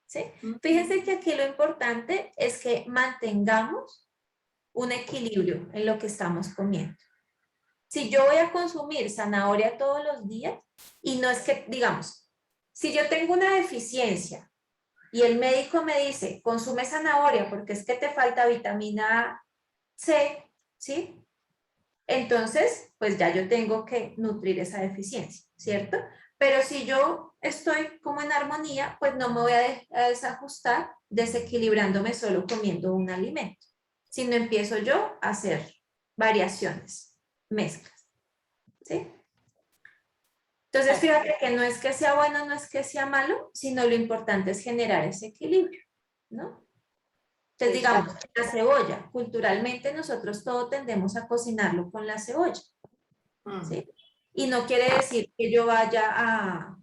¿Sí? Fíjense que aquí lo importante es que mantengamos un equilibrio en lo que estamos comiendo. Si yo voy a consumir zanahoria todos los días, y no es que, digamos, si yo tengo una deficiencia y el médico me dice, consume zanahoria porque es que te falta vitamina C, ¿sí? Entonces, pues ya yo tengo que nutrir esa deficiencia, ¿cierto? Pero si yo estoy como en armonía, pues no me voy a desajustar desequilibrándome solo comiendo un alimento, sino empiezo yo a hacer variaciones, mezclas, ¿sí? Entonces, fíjate que no es que sea bueno, no es que sea malo, sino lo importante es generar ese equilibrio, ¿no? Entonces, digamos, exacto. la cebolla, culturalmente nosotros todo tendemos a cocinarlo con la cebolla, ¿sí? Y no quiere decir que yo vaya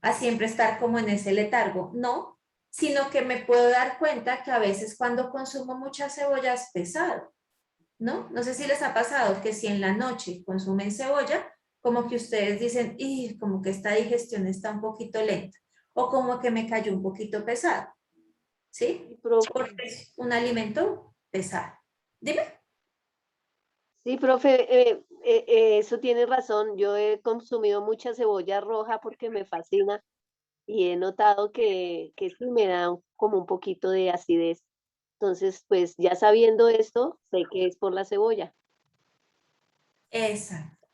a siempre estar como en ese letargo, no, sino que me puedo dar cuenta que a veces cuando consumo mucha cebolla es pesado, ¿no? No sé si les ha pasado que si en la noche consumen cebolla, como que ustedes dicen, y como que esta digestión está un poquito lenta, o como que me cayó un poquito pesado, ¿sí? Sí, profe, Porque es un alimento pesado. Dime. sí, profe, eso tiene razón. Yo he consumido mucha cebolla roja porque me fascina y he notado que sí me da como un poquito de acidez. Entonces, pues ya sabiendo esto, sé que es por la cebolla. Exacto,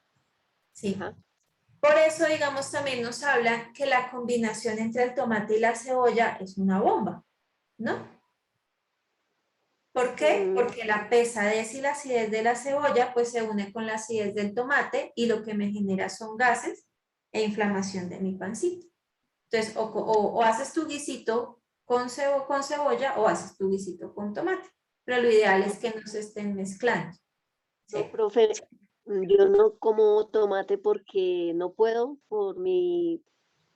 sí. Ajá. Por eso, digamos, también nos hablan que la combinación entre el tomate y la cebolla es una bomba, ¿no? ¿Por qué? Mm, Porque la pesadez y la acidez de la cebolla pues se une con la acidez del tomate y lo que me genera son gases e inflamación de mi pancita. Entonces, o haces tu guisito con cebolla o haces tu guisito con tomate, pero lo ideal es que no se estén mezclando, no, ¿sí? profe, yo no como tomate porque no puedo por mi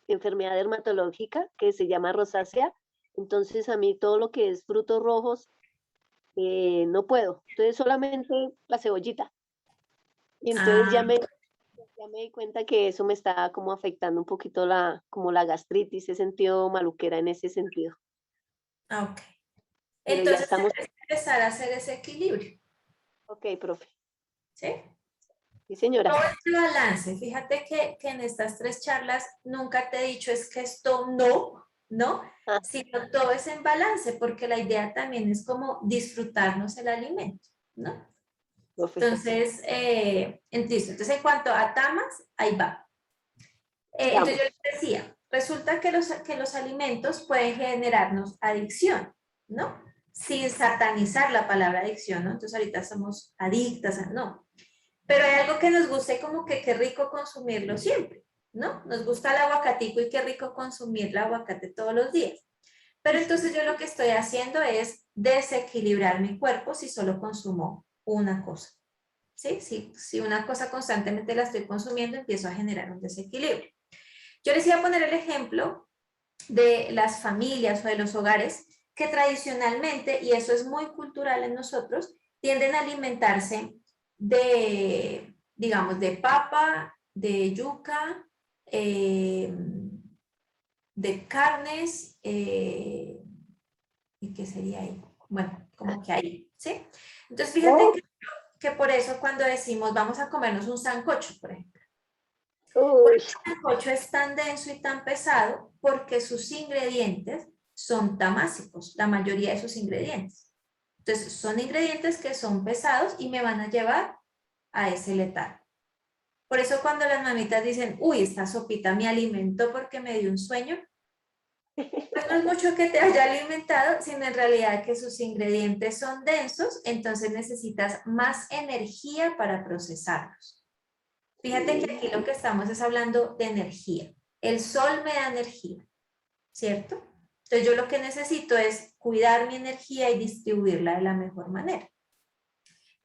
enfermedad dermatológica que se llama rosácea. Entonces, a mí todo lo que es frutos rojos no puedo. Entonces, solamente la cebollita. Y entonces Ah, ya me di cuenta que eso me está como afectando un poquito como la gastritis, he sentido maluquera en ese sentido. ok. Pero ya Entonces estamos, es empezar a hacer ese equilibrio, ok, profe. ¿sí? Sí, señora. Todo este balance, fíjate que en estas tres charlas nunca te he dicho es que esto no, ¿no? Ah, Sino todo es en balance, porque la idea también es como disfrutarnos el alimento, ¿no? profe. Entonces, entonces en cuanto a tamas, ahí va. Entonces yo Vamos. les decía, resulta que los alimentos pueden generarnos adicción, ¿no? Sin satanizar la palabra adicción, ¿no? Entonces ahorita somos adictas, no. Pero hay algo que nos gusta y como que qué rico consumirlo siempre, ¿no? Nos gusta el aguacatico y qué rico consumir el aguacate todos los días. Pero entonces yo lo que estoy haciendo es desequilibrar mi cuerpo si solo consumo una cosa. ¿Sí? Si una cosa constantemente la estoy consumiendo, empiezo a generar un desequilibrio. Yo les iba a poner el ejemplo de las familias o de los hogares que tradicionalmente, y eso es muy cultural en nosotros, tienden a alimentarse de, digamos, de papa, de yuca, de carnes, ¿y qué sería ahí? Bueno, como que ahí, ¿sí? Entonces, fíjate Oh, que por eso cuando decimos vamos a comernos un sancocho, por ejemplo, uy, el sancocho es tan denso y tan pesado porque sus ingredientes son tamásicos, la mayoría de sus ingredientes. Entonces, son ingredientes que son pesados y me van a llevar a ese letargo. Por eso cuando las mamitas dicen, uy, esta sopita me alimentó porque me dio un sueño, pues no es mucho que te haya alimentado, sino en realidad que sus ingredientes son densos, entonces necesitas más energía para procesarlos. Fíjate que aquí lo que estamos es hablando de energía. El sol me da energía, ¿cierto? Entonces yo lo que necesito es cuidar mi energía y distribuirla de la mejor manera.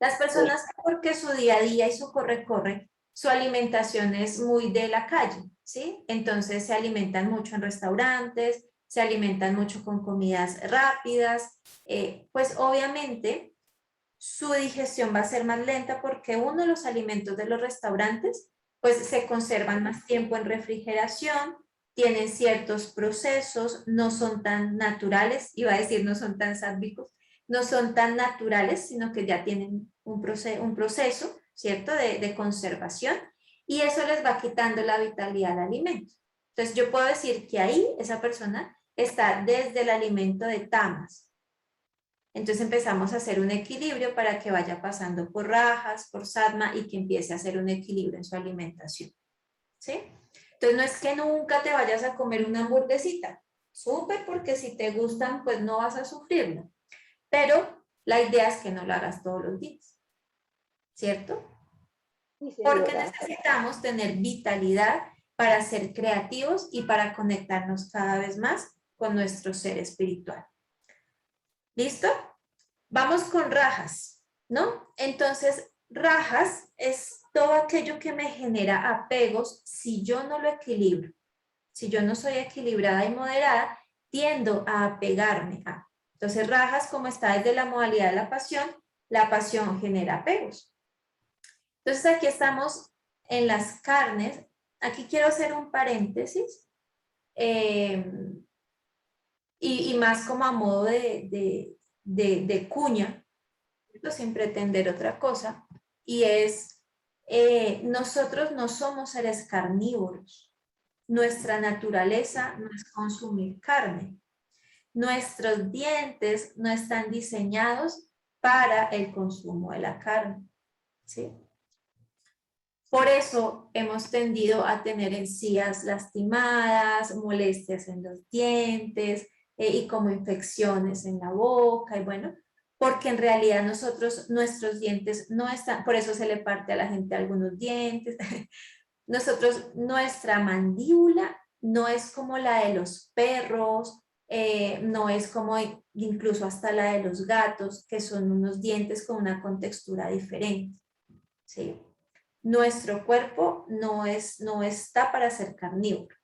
Las personas, porque su día a día y su corre-corre, su alimentación es muy de la calle, ¿sí? Entonces se alimentan mucho en restaurantes, se alimentan mucho con comidas rápidas, pues obviamente su digestión va a ser más lenta porque uno de los alimentos de los restaurantes pues se conservan más tiempo en refrigeración, tienen ciertos procesos, no son tan naturales, iba a decir no son tan sádvicos, no son tan naturales, sino que ya tienen un proceso, ¿cierto?, de conservación, y eso les va quitando la vitalidad al alimento. Entonces yo puedo decir que ahí esa persona está desde el alimento de tamas. Entonces empezamos a hacer un equilibrio para que vaya pasando por rajas, por sadma y que empiece a hacer un equilibrio en su alimentación. ¿Sí? Entonces no es que nunca te vayas a comer una hamburguesita. Súper, porque si te gustan, pues no vas a sufrirlo. Pero la idea es que no lo hagas todos los días. ¿Cierto? Sí, Porque señora. necesitamos tener vitalidad para ser creativos y para conectarnos cada vez más con nuestro ser espiritual. ¿Listo? Vamos con rajas, ¿no? Entonces, rajas es todo aquello que me genera apegos si yo no lo equilibro. Si yo no soy equilibrada y moderada, tiendo a apegarme a. Entonces, rajas, como está desde la modalidad de la pasión genera apegos. Entonces, aquí estamos en las carnes. Aquí quiero hacer un paréntesis. Y más como a modo de cuña, sin pretender otra cosa, y es, nosotros no somos seres carnívoros. Nuestra naturaleza no es consumir carne. Nuestros dientes no están diseñados para el consumo de la carne, ¿sí? Por eso hemos tendido a tener encías lastimadas, molestias en los dientes y como infecciones en la boca y bueno, porque en realidad nuestros dientes no están, por eso se le parte a la gente algunos dientes. Nuestra mandíbula no es como la de los perros, no es como incluso hasta la de los gatos, que son unos dientes con una contextura diferente, ¿sí? Nuestro cuerpo no está para ser carnívoro.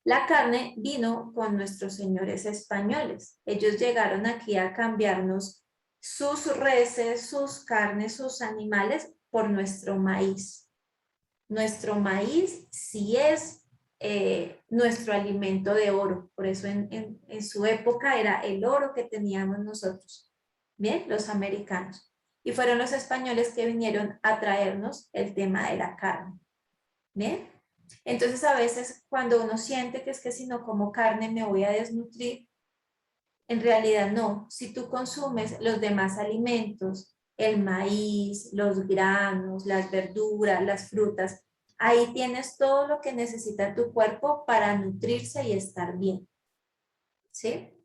La carne vino con nuestros señores españoles. Ellos llegaron aquí a cambiarnos sus reses, sus carnes, sus animales por nuestro maíz. Nuestro maíz sí es nuestro alimento de oro. Por eso en su época era el oro que teníamos nosotros. Bien, los americanos. Y fueron los españoles que vinieron a traernos el tema de la carne. ¿Bien? Entonces a veces cuando uno siente que es que si no como carne me voy a desnutrir, en realidad no. Si tú consumes los demás alimentos, el maíz, los granos, las verduras, las frutas, ahí tienes todo lo que necesita tu cuerpo para nutrirse y estar bien. ¿Sí?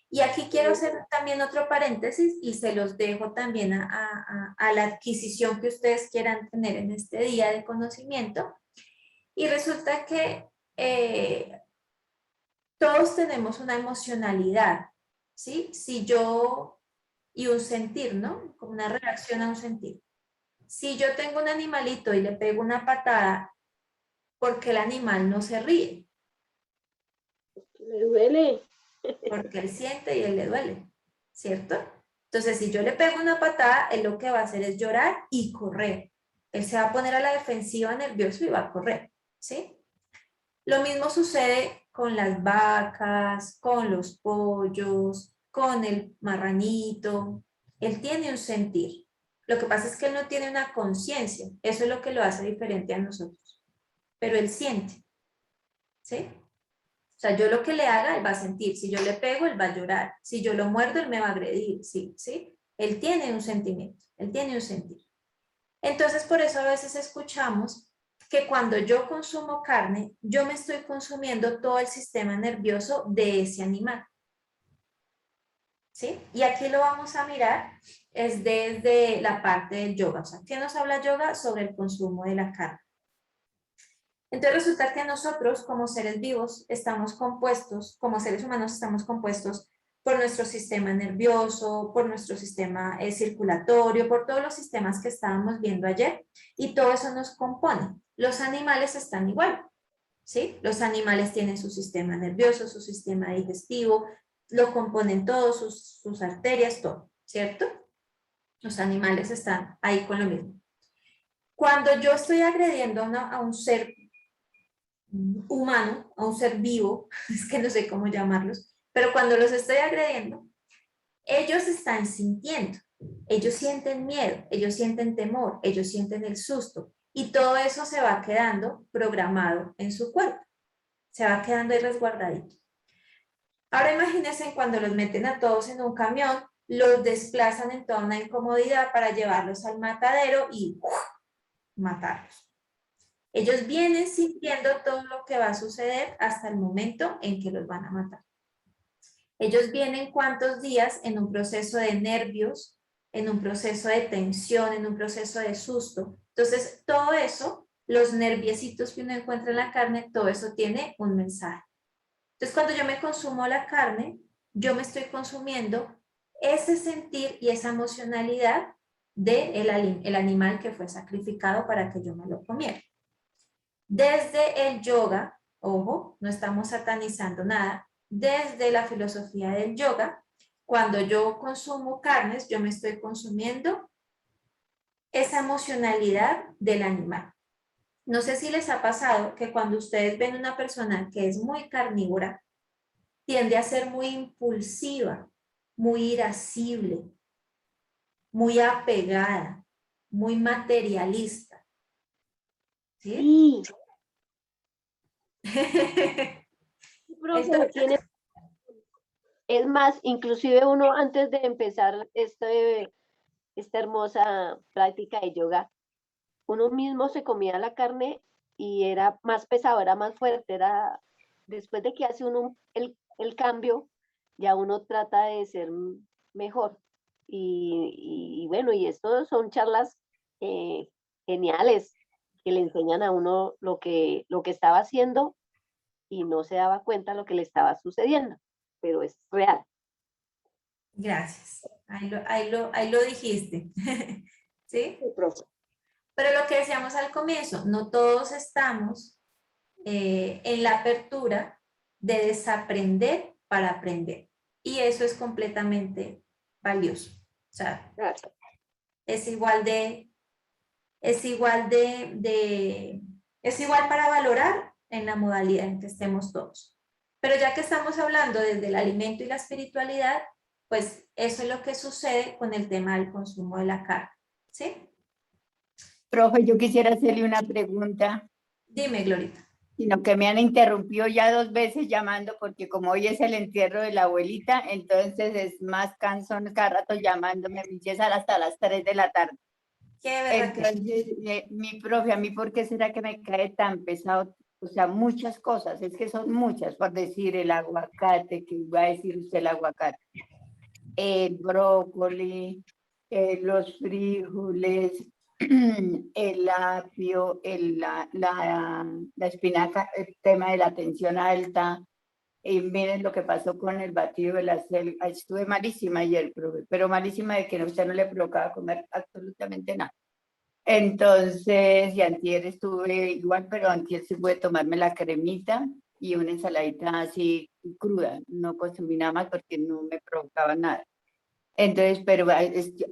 Y aquí quiero hacer también otro paréntesis y se los dejo también a la adquisición que ustedes quieran tener en este día de conocimiento. Y resulta que todos tenemos una emocionalidad, ¿sí? Y un sentir, ¿no? Como una reacción a un sentir. Si yo tengo un animalito y le pego una patada, porque el animal no se ríe, Le duele. porque él siente y él le duele, ¿cierto? Entonces, si yo le pego una patada, él lo que va a hacer es llorar y correr. Él se va a poner a la defensiva nervioso y va a correr, ¿sí? Lo mismo sucede con las vacas, con los pollos, con el marranito. Él tiene un sentir. Lo que pasa es que él no tiene una conciencia. Eso es lo que lo hace diferente a nosotros. Pero él siente, ¿sí? sea, yo lo que le haga, él va a sentir. Si yo le pego, él va a llorar. Si yo lo muerdo, él me va a agredir. ¿Sí? ¿Sí? Él tiene un sentimiento, él tiene un sentir. Entonces, por eso a veces escuchamos que cuando yo consumo carne, yo me estoy consumiendo todo el sistema nervioso de ese animal. ¿Sí? Y aquí lo vamos a mirar, es desde la parte del yoga. O sea, ¿qué nos habla yoga? Sobre el consumo de la carne. Entonces resulta que nosotros como seres vivos estamos compuestos, como seres humanos estamos compuestos por nuestro sistema nervioso, por nuestro sistema circulatorio, por todos los sistemas que estábamos viendo ayer, y todo eso nos compone. Los animales están igual, ¿sí? Los animales tienen su sistema nervioso, su sistema digestivo, lo componen todos, sus arterias, todo, ¿cierto? Los animales están ahí con lo mismo. Cuando yo estoy agrediendo a un ser humano, a un ser vivo, es que no sé cómo llamarlos, pero cuando los estoy agrediendo, ellos están sintiendo, ellos sienten miedo, ellos sienten temor, ellos sienten el susto, y todo eso se va quedando programado en su cuerpo, se va quedando ahí resguardadito. Ahora imagínense cuando los meten a todos en un camión, los desplazan en toda una incomodidad para llevarlos al matadero y matarlos. Ellos vienen sintiendo todo lo que va a suceder hasta el momento en que los van a matar. Ellos vienen cuántos días en un proceso de nervios, en un proceso de tensión, en un proceso de susto. Entonces, todo eso, los nerviecitos que uno encuentra en la carne, todo eso tiene un mensaje. Entonces, cuando yo me consumo la carne, yo me estoy consumiendo ese sentir y esa emocionalidad del animal que fue sacrificado para que yo me lo comiera. Desde el yoga, ojo, no estamos satanizando nada, desde la filosofía del yoga, cuando yo consumo carnes, yo me estoy consumiendo esa emocionalidad del animal. No sé si les ha pasado que cuando ustedes ven una persona que es muy carnívora, tiende a ser muy impulsiva, muy irascible, muy apegada, muy materialista. ¿Sí? Sí, profe, Entonces, es más, inclusive uno antes de empezar esta hermosa práctica de yoga, uno mismo se comía la carne y era más pesado, era más fuerte, era después de que hace uno el cambio, ya uno trata de ser mejor. Y bueno, y esto son charlas eh, geniales que le enseñan a uno lo que estaba haciendo y no se daba cuenta lo que le estaba sucediendo, pero es real. gracias. Ahí lo dijiste. ¿Sí? Sí, profe. Pero lo que decíamos al comienzo, no todos estamos en la apertura de desaprender para aprender. Y eso es completamente valioso. O sea, Gracias. es igual es igual es igual para valorar en la modalidad en que estemos todos. Pero ya que estamos hablando desde el alimento y la espiritualidad, pues eso es lo que sucede con el tema del consumo de la carne. ¿Sí? Profe, yo quisiera hacerle una pregunta, Dime, Glorita. sino que me han interrumpido ya 2 veces llamando, porque como hoy es el entierro de la abuelita, entonces es más cansón cada rato llamándome, me empieza hasta las 3 de la tarde. Qué verdad que Entonces, mi profe, a mí, ¿por qué será que me cae tan pesado? O sea, muchas cosas, es que son muchas, por decir el aguacate, que va a decir usted el aguacate, el brócoli, los frijoles, el apio, la espinaca, el tema de la tensión alta. Y miren lo que pasó con el batido de la selva. Estuve malísima ayer, profe, pero malísima de que a usted no le provocaba comer absolutamente nada. Entonces, y antier estuve igual, pero antier sí pude tomarme la cremita y una ensaladita así cruda. No consumí nada más porque no me provocaba nada. Entonces, pero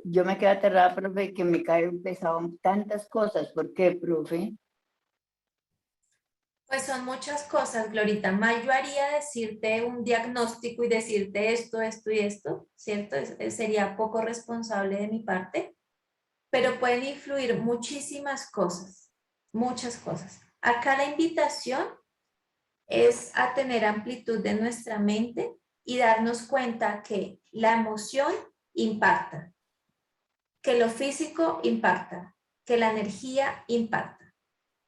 yo me quedé aterrada, profe, que me caen pesado tantas cosas. ¿Por qué, profe? pues son muchas cosas, Glorita. Mal yo haría decirte un diagnóstico y decirte esto, esto y esto, ¿cierto? Sería poco responsable de mi parte, pero pueden influir muchísimas cosas, muchas cosas. Acá la invitación es a tener amplitud de nuestra mente y darnos cuenta que la emoción impacta, que lo físico impacta, que la energía impacta,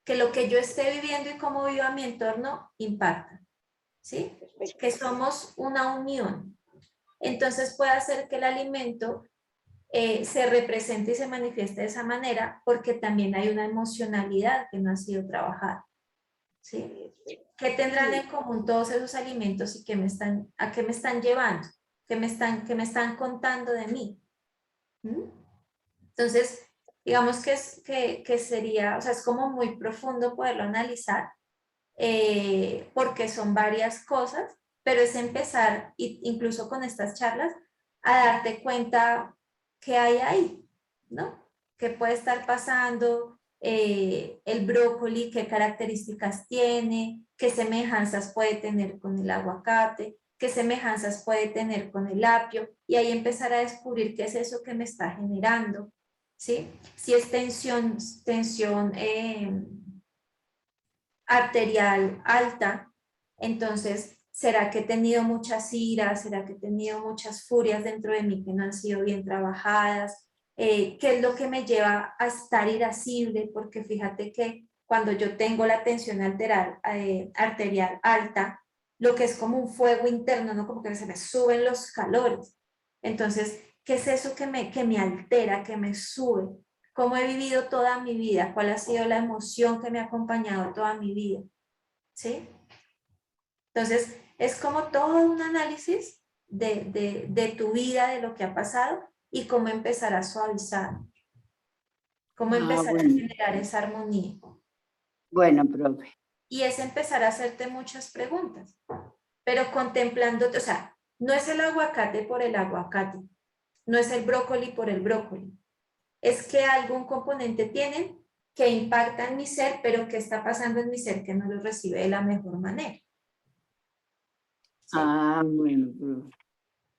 que lo que yo esté viviendo y cómo viva mi entorno impacta, ¿sí? Que somos una unión. Entonces puede hacer que el alimento se represente y se manifieste de esa manera porque también hay una emocionalidad que no ha sido trabajada, ¿sí? ¿Qué tendrán en común todos esos alimentos y a qué me están llevando? ¿Qué me están contando de mí? ¿Mm? Entonces, digamos que sería, o sea, es como muy profundo poderlo analizar porque son varias cosas, pero es empezar, incluso con estas charlas, a darte cuenta qué hay ahí, ¿no? ¿Qué puede estar pasando? El brócoli, qué características tiene, qué semejanzas puede tener con el aguacate, qué semejanzas puede tener con el apio, y ahí empezar a descubrir qué es eso que me está generando, ¿sí? Si es tensión arterial alta, entonces, ¿será que he tenido muchas iras? ¿Será que he tenido muchas furias dentro de mí que no han sido bien trabajadas? ¿Qué es lo que me lleva a estar irascible? Porque fíjate que cuando yo tengo la tensión arterial alta, lo que es como un fuego interno, ¿no? Como que se me suben los calores. Entonces, ¿qué es eso que me altera, que me sube? ¿Cómo he vivido toda mi vida? ¿Cuál ha sido la emoción que me ha acompañado toda mi vida? ¿Sí? Entonces, es como todo un análisis de tu vida, de lo que ha pasado y cómo empezar a suavizar, cómo empezar a Bueno, generar esa armonía. bueno, profe. Y es empezar a hacerte muchas preguntas, pero contemplando, o sea, no es el aguacate por el aguacate, no es el brócoli por el brócoli, es que algún componente tienen que impacta en mi ser, pero que está pasando en mi ser que no lo recibe de la mejor manera. ¿Sí? Bueno, profe.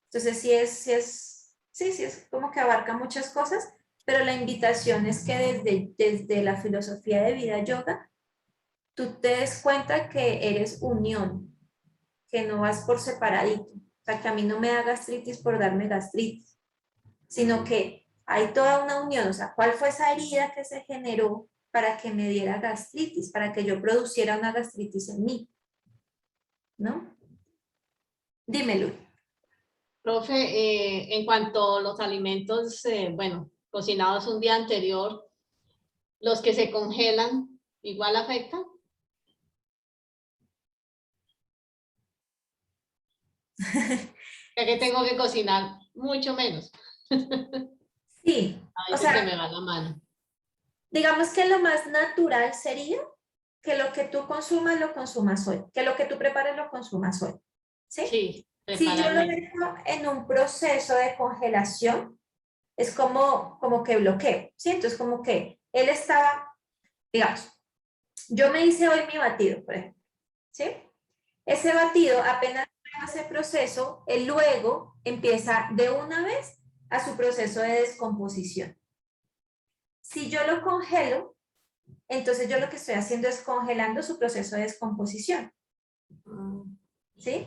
Entonces sí es como que abarca muchas cosas, pero la invitación es que desde la filosofía de vida yoga, tú te des cuenta que eres unión, que no vas por separadito. O sea, que a mí no me da gastritis por darme gastritis, sino que hay toda una unión. O sea, ¿cuál fue esa herida que se generó para que me diera gastritis, para que yo produciera una gastritis en mí? ¿No? Dímelo. Profe, en cuanto a los alimentos, bueno, cocinados un día anterior, los que se congelan, ¿igual afectan? Ya que tengo que cocinar mucho menos. Sí, A o veces se sea, me va la mano. digamos que lo más natural sería que lo que tú consumas lo consumas hoy, que lo que tú prepares lo consumas hoy. ¿Sí? Sí, Si yo lo prepararme. dejo en un proceso de congelación, es como que bloqueo, ¿sí? Entonces como que él estaba, digamos, yo me hice hoy mi batido, por ejemplo, ¿sí? Ese batido, apenas hace proceso, él luego empieza de una vez a su proceso de descomposición. Si yo lo congelo, entonces yo lo que estoy haciendo es congelando su proceso de descomposición, ¿sí?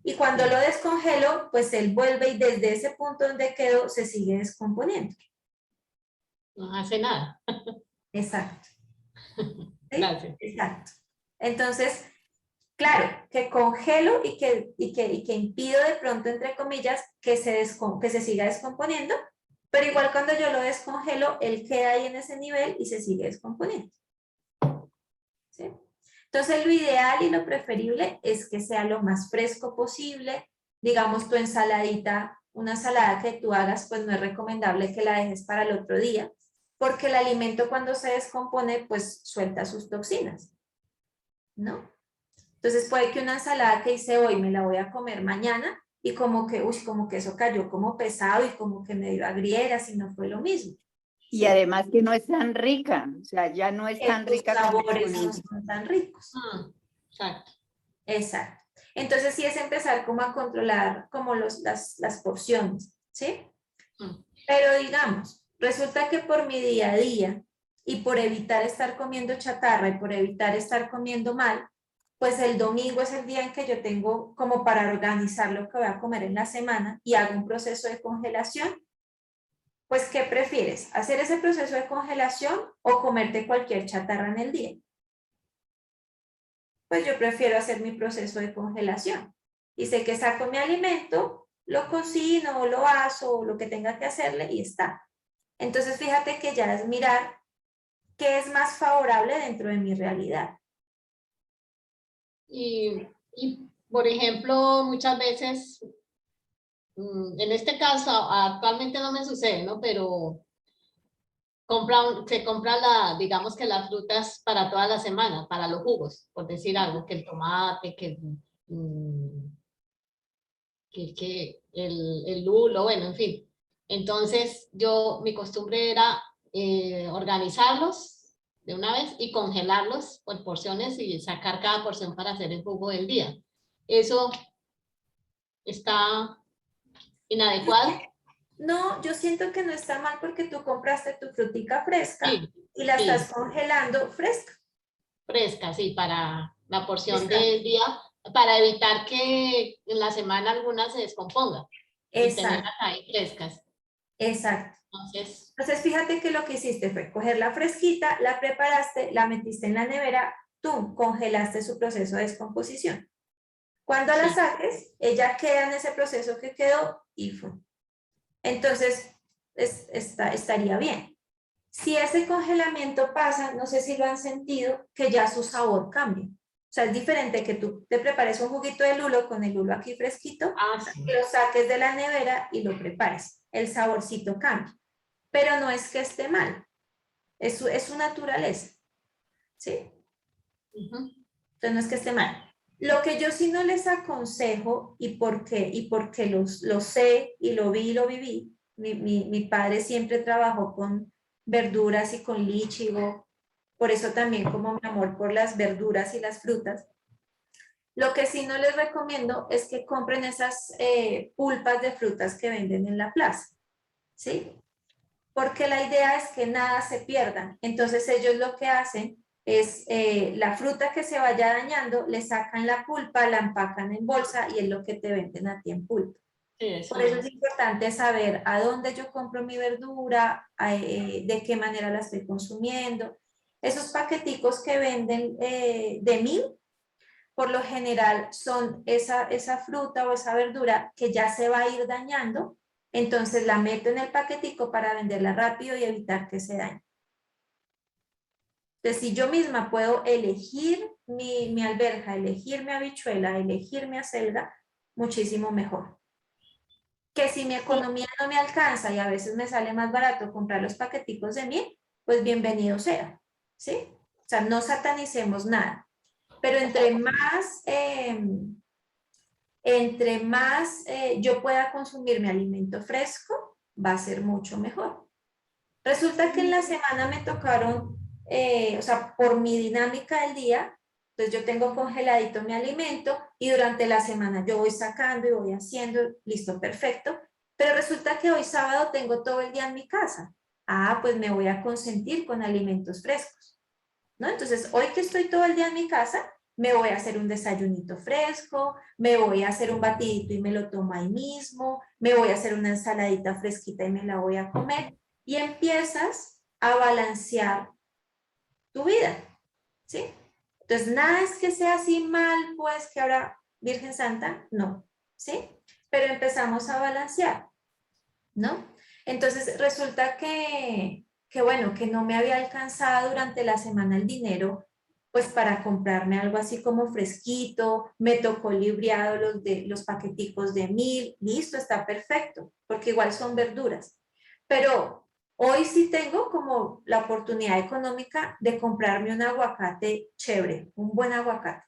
Y cuando lo descongelo, pues él vuelve y desde ese punto donde quedó se sigue descomponiendo. No hace nada. Exacto. ¿Sí? Gracias. Exacto. Entonces, claro, que congelo y que impido de pronto, entre comillas, que se siga descomponiendo, pero igual cuando yo lo descongelo, él queda ahí en ese nivel y se sigue descomponiendo. ¿Sí? Entonces, lo ideal y lo preferible es que sea lo más fresco posible. Digamos, tu ensaladita, una ensalada que tú hagas, pues no es recomendable que la dejes para el otro día, porque el alimento cuando se descompone, pues suelta sus toxinas, ¿no? Entonces puede que una ensalada que hice hoy me la voy a comer mañana y como que eso cayó como pesado y como que me dio agrieras y no fue lo mismo. Y ¿Sí? además que no es tan rica, o sea, ya no es tan Los rica como sabores no con son tan ricos. Exacto. Exacto. Entonces sí es empezar como a controlar como las porciones, ¿sí? Mm. Pero digamos, resulta que por mi día a día y por evitar estar comiendo chatarra y por evitar estar comiendo mal, pues el domingo es el día en que yo tengo como para organizar lo que voy a comer en la semana y hago un proceso de congelación, pues ¿qué prefieres? ¿Hacer ese proceso de congelación o comerte cualquier chatarra en el día? Pues yo prefiero hacer mi proceso de congelación. Y sé que saco mi alimento, lo cocino, o lo aso, o lo que tenga que hacerle y está. Entonces fíjate que ya es mirar qué es más favorable dentro de mi realidad. Y, por ejemplo, muchas veces, en este caso, actualmente no me sucede, ¿no? Pero se compra digamos que las frutas para toda la semana, para los jugos, por decir algo, que el tomate, mm, que el lulo, bueno, en fin. Entonces, mi costumbre era organizarlos de una vez y congelarlos por porciones y sacar cada porción para hacer el jugo del día. ¿Eso está inadecuado? No, yo siento que no está mal porque tú compraste tu frutica fresca Sí, y la sí, estás congelando fresca. fresca, sí, para la porción Exacto. del día, para evitar que en la semana algunas se descompongan y tenerlas Exacto, ahí frescas. exacto. Entonces, Entonces, fíjate que lo que hiciste fue coger la fresquita, la preparaste, la metiste en la nevera, tú congelaste su proceso de descomposición. Cuando la sí, saques, ella queda en ese proceso que quedó y fue. Entonces, estaría bien. Si ese congelamiento pasa, no sé si lo han sentido, que ya su sabor cambia. O sea, es diferente que tú te prepares un juguito de lulo con el lulo aquí fresquito, sí. que lo saques de la nevera y lo prepares. El saborcito cambia. Pero no es que esté mal, es su naturaleza, ¿sí? Ujú. Entonces no es que esté mal. Lo que yo sí no les aconsejo, y porque lo sé y lo vi y lo viví, mi padre siempre trabajó con verduras y con líchigo, por eso también como mi amor por las verduras y las frutas. Lo que sí no les recomiendo es que compren esas pulpas de frutas que venden en la plaza, ¿sí? Porque la idea es que nada se pierda. Entonces ellos lo que hacen es la fruta que se vaya dañando, le sacan la pulpa, la empacan en bolsa y es lo que te venden a ti en pulpa. Sí, eso Por eso no. es importante saber a dónde yo compro mi verdura, de qué manera la estoy consumiendo. Esos paqueticos que venden de 1000, por lo general son esa fruta o esa verdura que ya se va a ir dañando, entonces la meto en el paquetico para venderla rápido y evitar que se dañe. Entonces, si yo misma puedo elegir mi alberja, elegir mi habichuela, elegir mi acelga, muchísimo mejor. Que si mi economía no me alcanza y a veces me sale más barato comprar los paqueticos de 1000, pues bienvenido sea, ¿sí? O sea, no satanicemos nada. Pero entre más yo pueda consumir mi alimento fresco, va a ser mucho mejor. Resulta que en la semana me tocaron, o sea, por mi dinámica del día, entonces yo tengo congeladito mi alimento y durante la semana yo voy sacando y voy haciendo, listo, perfecto. Pero resulta que hoy sábado tengo todo el día en mi casa. Ah, pues me voy a consentir con alimentos frescos, ¿no? Entonces, hoy que estoy todo el día en mi casa, me voy a hacer un desayunito fresco, me voy a hacer un batidito y me lo tomo ahí mismo, me voy a hacer una ensaladita fresquita y me la voy a comer. Y empiezas a balancear tu vida, ¿sí? Entonces, nada es que sea así mal, pues, que ahora Virgen Santa, no, ¿sí? Pero empezamos a balancear, ¿no? Entonces, resulta bueno, que no me había alcanzado durante la semana el dinero, pues para comprarme algo así como fresquito, me tocó libriado los paqueticos de 1000, listo, está perfecto, porque igual son verduras. Pero hoy sí tengo como la oportunidad económica de comprarme un aguacate chévere, un buen aguacate.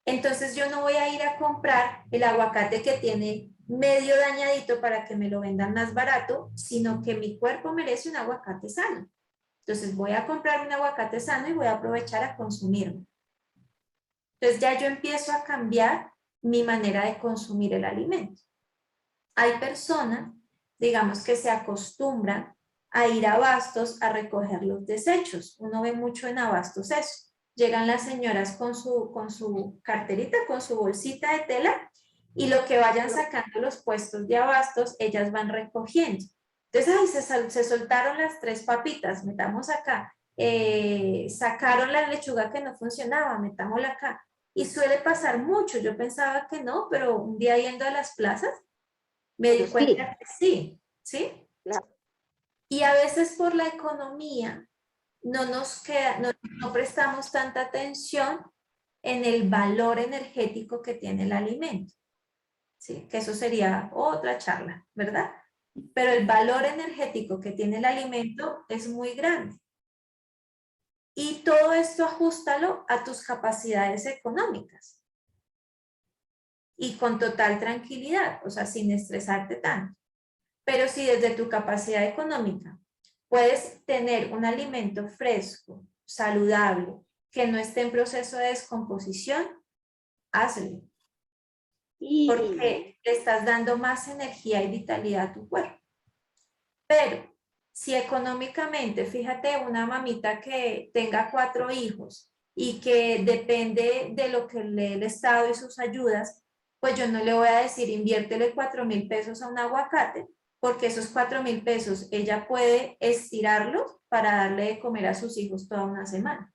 Entonces yo no voy a ir a comprar el aguacate que tiene medio dañadito para que me lo vendan más barato, sino que mi cuerpo merece un aguacate sano. Entonces voy a comprar un aguacate sano y voy a aprovechar a consumirlo. Entonces ya yo empiezo a cambiar mi manera de consumir el alimento. Hay personas, digamos, que se acostumbran a ir a abastos a recoger los desechos. Uno ve mucho en abastos eso. llegan las señoras con su carterita, con su bolsita de tela, y lo que vayan sacando los puestos de abastos, ellas van recogiendo. Entonces, ay, se soltaron las 3 papitas, metamos acá. Sacaron la lechuga que no funcionaba, metámosla acá. Y suele pasar mucho, yo pensaba que no, pero un día yendo a las plazas, me di Pero cuenta que sí, ¿sí? Claro. Y a veces por la economía no nos queda, no prestamos tanta atención en el valor energético que tiene el alimento, ¿sí? Que eso sería otra charla, ¿verdad? Pero el valor energético que tiene el alimento es muy grande. Y todo esto ajústalo a tus capacidades económicas. Y con total tranquilidad, o sea, sin estresarte tanto. Pero si desde tu capacidad económica puedes tener un alimento fresco, saludable, que no esté en proceso de descomposición, hazlo. Porque le estás dando más energía y vitalidad a tu cuerpo. Pero si económicamente, fíjate, una mamita que tenga 4 hijos y que depende de lo que lee el Estado y sus ayudas, pues yo no le voy a decir inviértele 4.000 pesos a un aguacate, porque esos 4.000 pesos ella puede estirarlos para darle de comer a sus hijos toda una semana.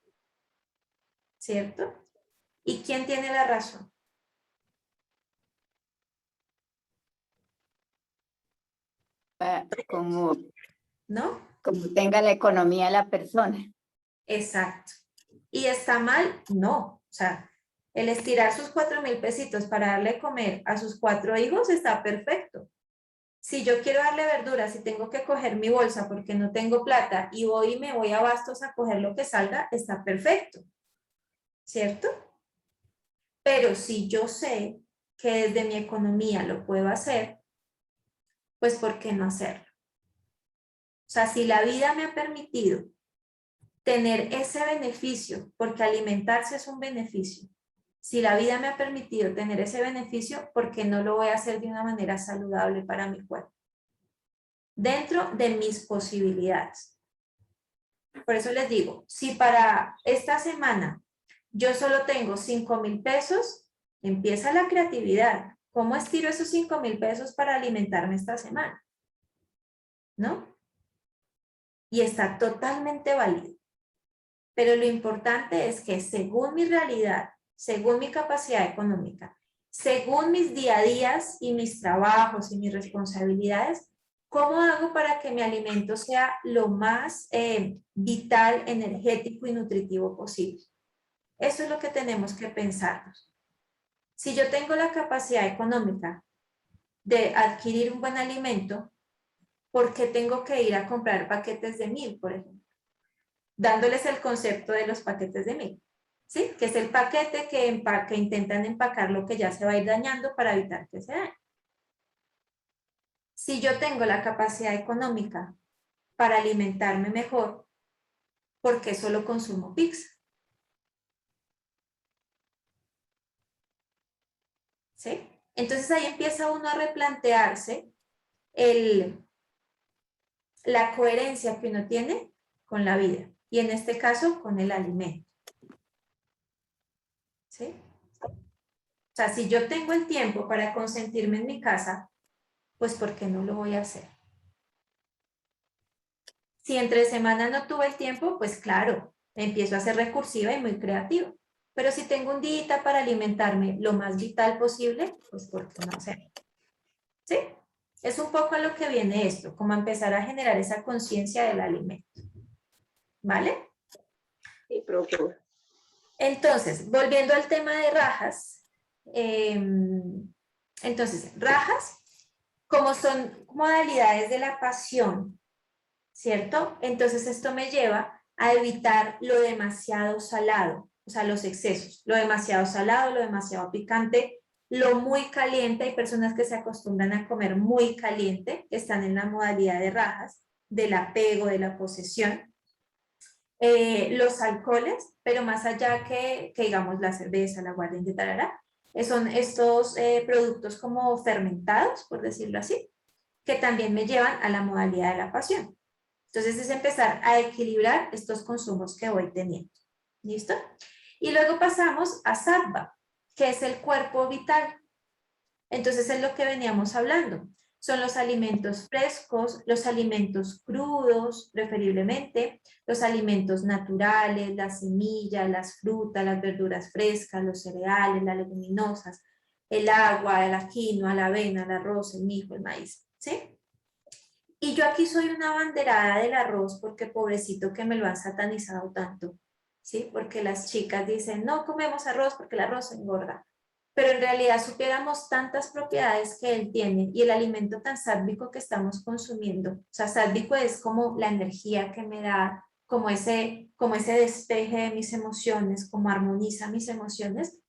¿Cierto? ¿Y quién tiene la razón? Como, ¿No? como tenga la economía la persona. Exacto. ¿Y está mal? No. O sea, el estirar sus 4.000 pesitos para darle de comer a sus 4 hijos está perfecto. Si yo quiero darle verduras y tengo que coger mi bolsa porque no tengo plata y voy y me voy a Bastos a coger lo que salga, está perfecto. ¿Cierto? Pero si yo sé que desde mi economía lo puedo hacer, pues ¿por qué no hacerlo? O sea, si la vida me ha permitido tener ese beneficio, porque alimentarse es un beneficio. Si la vida me ha permitido tener ese beneficio, ¿por qué no lo voy a hacer de una manera saludable para mi cuerpo? Dentro de mis posibilidades. Por eso les digo, si para esta semana yo solo tengo 5.000 pesos, empieza la creatividad. ¿Cómo estiro esos 5.000 pesos para alimentarme esta semana? ¿No? Y está totalmente válido. Pero lo importante es que según mi realidad, según mi capacidad económica, según mis día a días y mis trabajos y mis responsabilidades, ¿cómo hago para que mi alimento sea lo más vital, energético y nutritivo posible? Eso es lo que tenemos que pensarnos. Si yo tengo la capacidad económica de adquirir un buen alimento, ¿por qué tengo que ir a comprar paquetes de 1.000, por ejemplo? Dándoles el concepto de los paquetes de 1.000, ¿sí? Que es el paquete que intentan empacar lo que ya se va a ir dañando para evitar que se dañe. Si yo tengo la capacidad económica para alimentarme mejor, ¿por qué solo consumo pizza? ¿Sí? Entonces ahí empieza uno a replantearse la coherencia que uno tiene con la vida y en este caso con el alimento. ¿Sí? O sea, si yo tengo el tiempo para consentirme en mi casa, pues ¿por qué no lo voy a hacer? Si entre semana no tuve el tiempo, pues claro, empiezo a ser recursiva y muy creativa. Pero si tengo un día para alimentarme lo más vital posible, pues ¿por qué no hacerlo? ¿Sí? Es un poco a lo que viene esto, como empezar a generar esa conciencia del alimento. ¿Vale? Sí, profe. Entonces, volviendo al tema de rajas, entonces, rajas, como son modalidades de la pasión, ¿cierto? Entonces esto me lleva a evitar lo demasiado salado, o sea, los excesos, lo demasiado salado, lo demasiado picante, lo muy caliente. Hay personas que se acostumbran a comer muy caliente, que están en la modalidad de rajas, del apego, de la posesión. Los alcoholes, pero más allá que digamos la cerveza, la aguardiente, tarara, son estos productos como fermentados, por decirlo así, que también me llevan a la modalidad de la pasión. Entonces es empezar a equilibrar estos consumos que voy teniendo. ¿Listo? Y luego pasamos a sattva, que es el cuerpo vital. Entonces es lo que veníamos hablando. Son los alimentos frescos, los alimentos crudos, preferiblemente, los alimentos naturales, las semillas, las frutas, las verduras frescas, los cereales, las leguminosas, el agua, la quinoa, la avena, el arroz, el mijo, el maíz, ¿sí? Y yo aquí soy una abanderada del arroz porque pobrecito que me lo han satanizado tanto, ¿sí? Porque las chicas dicen, no comemos arroz porque el arroz engorda. Pero en realidad supiéramos tantas propiedades que él tiene y el alimento tan sádvico que estamos consumiendo. O sea, sádvico es como la energía que me da, como ese despeje de mis emociones, como armoniza mis emociones,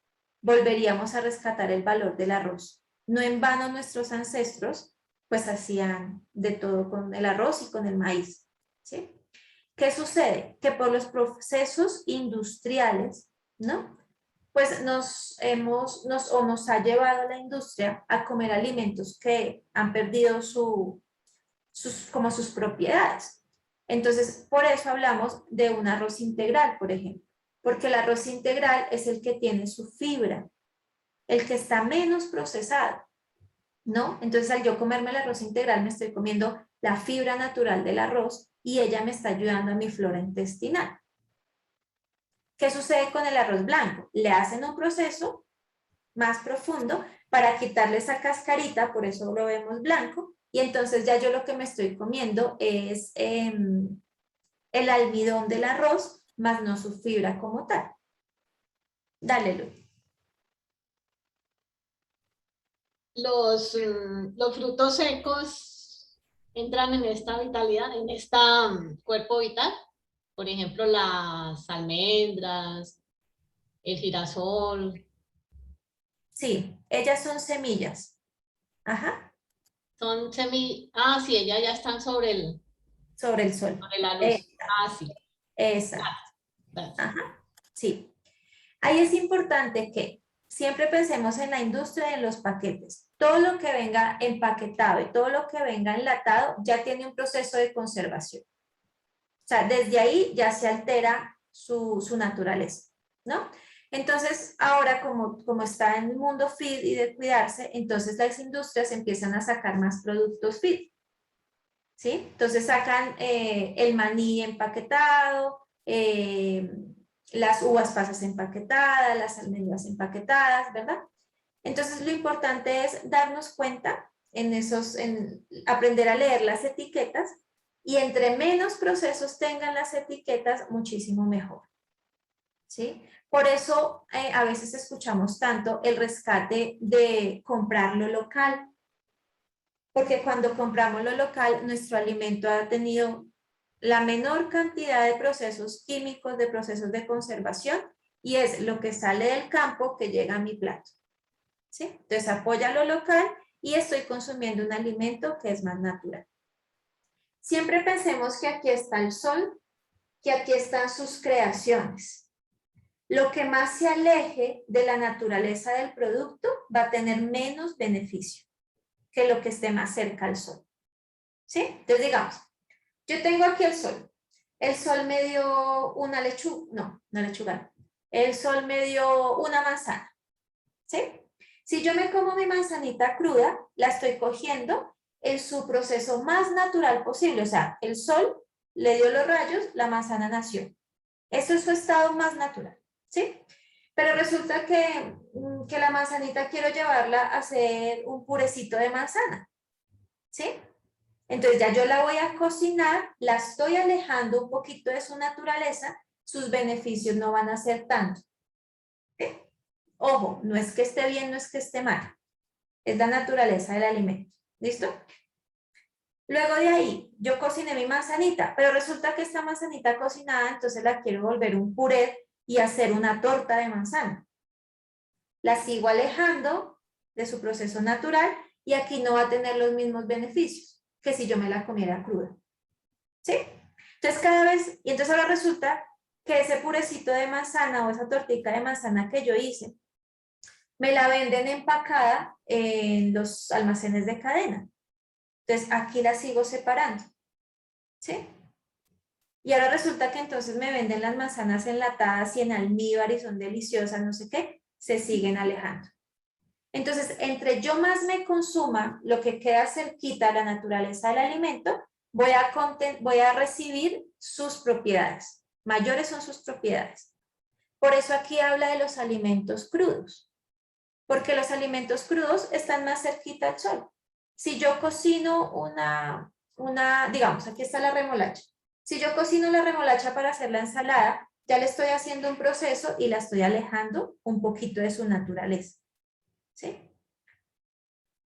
volveríamos a rescatar el valor del arroz. No en vano nuestros ancestros pues hacían de todo con el arroz y con el maíz, ¿sí? ¿Qué sucede? Que por los procesos industriales, ¿no? Pues nos ha llevado la industria a comer alimentos que han perdido como sus propiedades. Entonces, por eso hablamos de un arroz integral, por ejemplo, porque el arroz integral es el que tiene su fibra, el que está menos procesado, ¿no? Entonces, al yo comerme el arroz integral, me estoy comiendo la fibra natural del arroz y ella me está ayudando a mi flora intestinal. ¿Qué sucede con el arroz blanco? Le hacen un proceso más profundo para quitarle esa cascarita, por eso lo vemos blanco, y entonces ya yo lo que me estoy comiendo es el almidón del arroz, más no su fibra como tal. Dale, Lu. Los frutos secos entran en esta vitalidad, en este cuerpo vital. Por ejemplo, las almendras, el girasol. Sí, ellas son semillas. Ajá. Son semillas. Ah, sí, ellas ya están sobre Sobre el sol. la luz. Ah, sí. Exacto. Gracias. Ajá. Sí. Ahí es importante que siempre pensemos en la industria y en los paquetes. Todo lo que venga empaquetado y todo lo que venga enlatado ya tiene un proceso de conservación. O sea, desde ahí ya se altera su naturaleza, ¿no? Entonces, ahora como está en el mundo fit y de cuidarse, entonces las industrias empiezan a sacar más productos fit, ¿sí? Entonces sacan el maní empaquetado, las uvas pasas empaquetadas, las almendras empaquetadas, ¿verdad? Entonces lo importante es darnos cuenta en aprender a leer las etiquetas y entre menos procesos tengan las etiquetas, muchísimo mejor, ¿sí? Por eso a veces escuchamos tanto el rescate de comprar lo local, porque cuando compramos lo local, nuestro alimento ha tenido la menor cantidad de procesos químicos, de procesos de conservación, y es lo que sale del campo que llega a mi plato, ¿sí? Entonces apoya lo local y estoy consumiendo un alimento que es más natural. Siempre pensemos que aquí está el sol, que aquí están sus creaciones. Lo que más se aleje de la naturaleza del producto va a tener menos beneficio que lo que esté más cerca al sol, ¿sí? Entonces digamos, yo tengo aquí el sol me dio una lechuga, no, una lechuga, el sol me dio una manzana, ¿sí? Si yo me como mi manzanita cruda, la estoy cogiendo en su proceso más natural posible, o sea, el sol le dio los rayos, la manzana nació. Eso es su estado más natural, ¿sí? Pero resulta que la manzanita quiero llevarla a hacer un purecito de manzana, ¿sí? Entonces ya yo la voy a cocinar, la estoy alejando un poquito de su naturaleza, sus beneficios no van a ser tanto. ¿Sí? Ojo, no es que esté bien, no es que esté mal, es la naturaleza del alimento, ¿listo? Luego de ahí, yo cociné mi manzanita, pero resulta que esta manzanita cocinada, entonces la quiero volver un puré y hacer una torta de manzana. La sigo alejando de su proceso natural y aquí no va a tener los mismos beneficios que si yo me la comiera cruda. ¿Sí? Entonces cada vez, y entonces ahora resulta que ese purecito de manzana o esa tortita de manzana que yo hice, me la venden empacada en los almacenes de cadena. Entonces aquí la sigo separando. ¿Sí? Y ahora resulta que entonces me venden las manzanas enlatadas y en almíbar y son deliciosas, no sé qué, se siguen alejando. Entonces, entre yo más me consuma lo que queda cerquita a la naturaleza del alimento, voy a recibir sus propiedades. Mayores son sus propiedades. Por eso aquí habla de los alimentos crudos, porque los alimentos crudos están más cerquita al sol. Si yo cocino digamos, aquí está la remolacha. Si yo cocino la remolacha para hacer la ensalada, ya le estoy haciendo un proceso y la estoy alejando un poquito de su naturaleza. ¿Sí?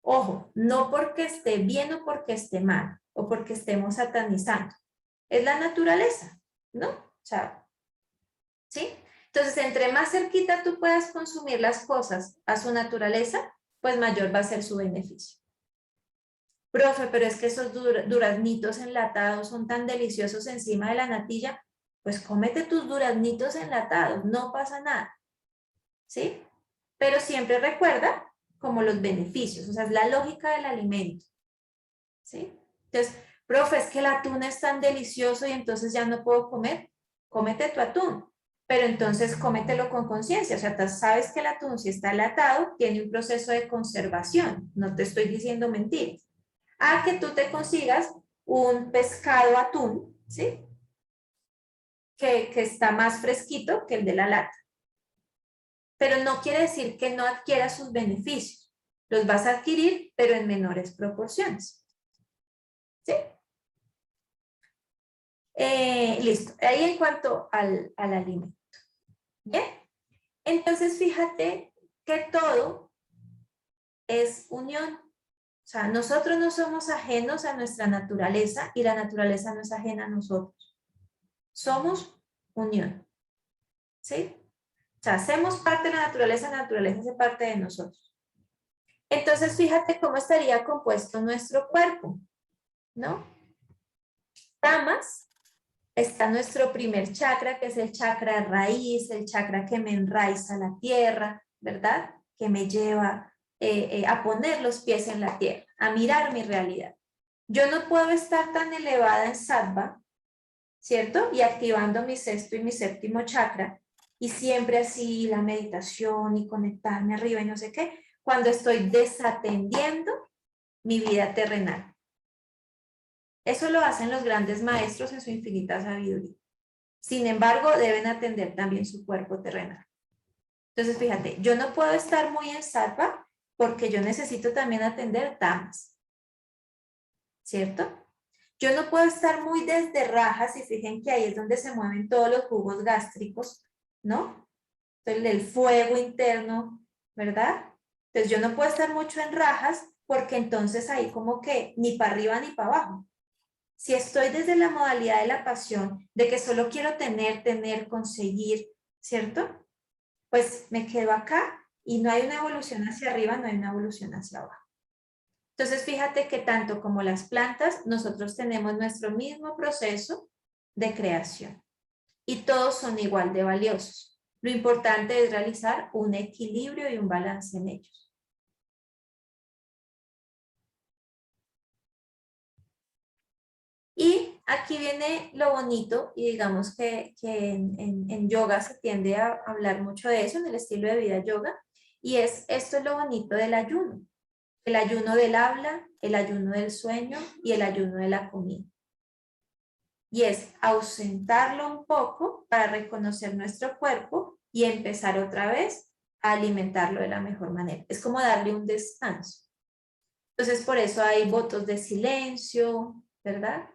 Ojo, no porque esté bien o porque esté mal, o porque estemos satanizando. Es la naturaleza, ¿no? O sea, ¿sí? Entonces, entre más cerquita tú puedas consumir las cosas a su naturaleza, pues mayor va a ser su beneficio. Profe, pero es que esos duraznitos enlatados son tan deliciosos encima de la natilla, pues cómete tus duraznitos enlatados, no pasa nada, ¿sí? Pero siempre recuerda como los beneficios, o sea, es la lógica del alimento, ¿sí? Entonces, profe, es que el atún es tan delicioso y entonces ya no puedo comer, cómete tu atún, pero entonces cómetelo con conciencia, o sea, sabes que el atún si está enlatado tiene un proceso de conservación, no te estoy diciendo mentiras. A que tú te consigas un pescado atún, ¿sí? Que está más fresquito que el de la lata. Pero no quiere decir que no adquiera sus beneficios. Los vas a adquirir, pero en menores proporciones. ¿Sí? Listo. Ahí en cuanto al alimento. ¿Bien? Entonces, fíjate que todo es unión. O sea, nosotros no somos ajenos a nuestra naturaleza y la naturaleza no es ajena a nosotros. Somos unión. ¿Sí? O sea, hacemos parte de la naturaleza hace parte de nosotros. Entonces, fíjate cómo estaría compuesto nuestro cuerpo, ¿no? Tamas, está nuestro primer chakra, que es el chakra raíz, el chakra que me enraiza la tierra, ¿verdad? Que me lleva a poner los pies en la tierra, a mirar mi realidad. Yo no puedo estar tan elevada en sattva, ¿cierto? Y activando mi sexto y mi séptimo chakra, y siempre así la meditación y conectarme arriba y no sé qué, cuando estoy desatendiendo mi vida terrenal. Eso lo hacen los grandes maestros en su infinita sabiduría. Sin embargo, deben atender también su cuerpo terrenal. Entonces, fíjate, yo no puedo estar muy en sattva porque yo necesito también atender tamas, ¿cierto? Yo no puedo estar muy desde rajas y fíjense que ahí es donde se mueven todos los jugos gástricos, ¿no? Entonces, el fuego interno, ¿verdad? Entonces, yo no puedo estar mucho en rajas porque entonces ahí como que ni para arriba ni para abajo. Si estoy desde la modalidad de la pasión, de que solo quiero tener, conseguir, ¿cierto? Pues me quedo acá y no hay una evolución hacia arriba, no hay una evolución hacia abajo. Entonces, fíjate que tanto como las plantas, nosotros tenemos nuestro mismo proceso de creación y todos son igual de valiosos. Lo importante es realizar un equilibrio y un balance en ellos. Y aquí viene lo bonito, y digamos que en yoga se tiende a hablar mucho de eso, en el estilo de vida yoga, y esto es lo bonito del ayuno. El ayuno del habla, el ayuno del sueño y el ayuno de la comida. Y es ausentarlo un poco para reconocer nuestro cuerpo y empezar otra vez a alimentarlo de la mejor manera. Es como darle un descanso. Entonces, por eso hay votos de silencio, ¿verdad?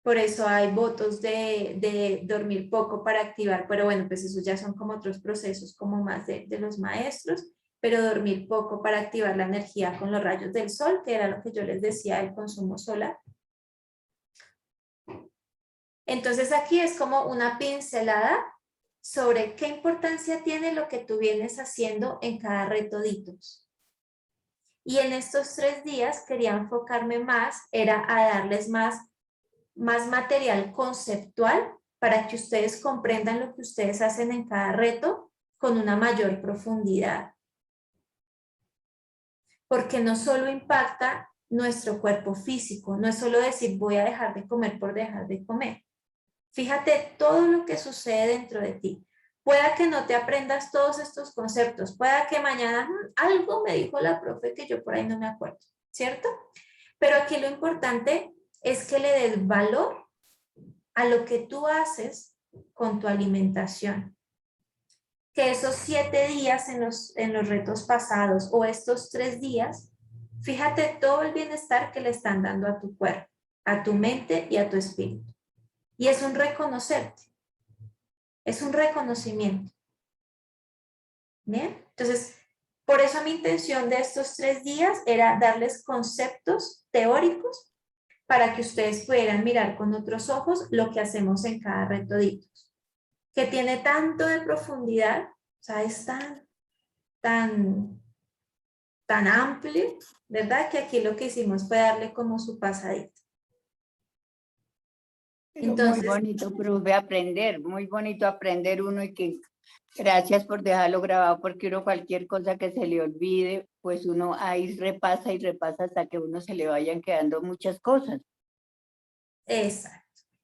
Por eso hay votos de dormir poco para activar, pero bueno, pues esos ya son como otros procesos como más de los maestros, pero dormir poco para activar la energía con los rayos del sol, que era lo que yo les decía del consumo solar. Entonces aquí es como una pincelada sobre qué importancia tiene lo que tú vienes haciendo en cada reto detox. Y en estos 3 días quería enfocarme más, era a darles más material conceptual para que ustedes comprendan lo que ustedes hacen en cada reto con una mayor profundidad. Porque no solo impacta nuestro cuerpo físico, no es solo decir voy a dejar de comer por dejar de comer. Fíjate todo lo que sucede dentro de ti. Pueda que no te aprendas todos estos conceptos, pueda que mañana algo me dijo la profe que yo por ahí no me acuerdo, ¿cierto? Pero aquí lo importante es que le des valor a lo que tú haces con tu alimentación. Que esos 7 días en los retos pasados o estos 3 días, fíjate todo el bienestar que le están dando a tu cuerpo, a tu mente y a tu espíritu. Y es un reconocerte, es un reconocimiento. ¿Bien? Entonces, por eso mi intención de estos 3 días era darles conceptos teóricos para que ustedes pudieran mirar con otros ojos lo que hacemos en cada reto Ditos, que tiene tanto de profundidad, o sea, es tan amplio, ¿verdad? Que aquí lo que hicimos fue darle como su pasadita. Pero Entonces, muy bonito, profe, aprender, muy bonito aprender uno y que gracias por dejarlo grabado, porque uno cualquier cosa que se le olvide, pues uno ahí repasa y repasa hasta que uno se le vayan quedando muchas cosas. exacto.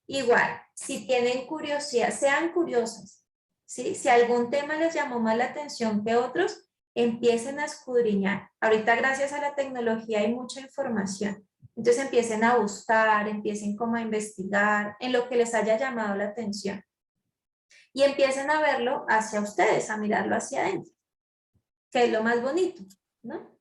Igual, si tienen curiosidad, sean curiosas, ¿sí? Si algún tema les llamó más la atención que otros, empiecen a escudriñar. Ahorita gracias a la tecnología hay mucha información. Entonces empiecen a buscar, empiecen como a investigar en lo que les haya llamado la atención. Y empiecen a verlo hacia ustedes, a mirarlo hacia adentro, que es lo más bonito, ¿no?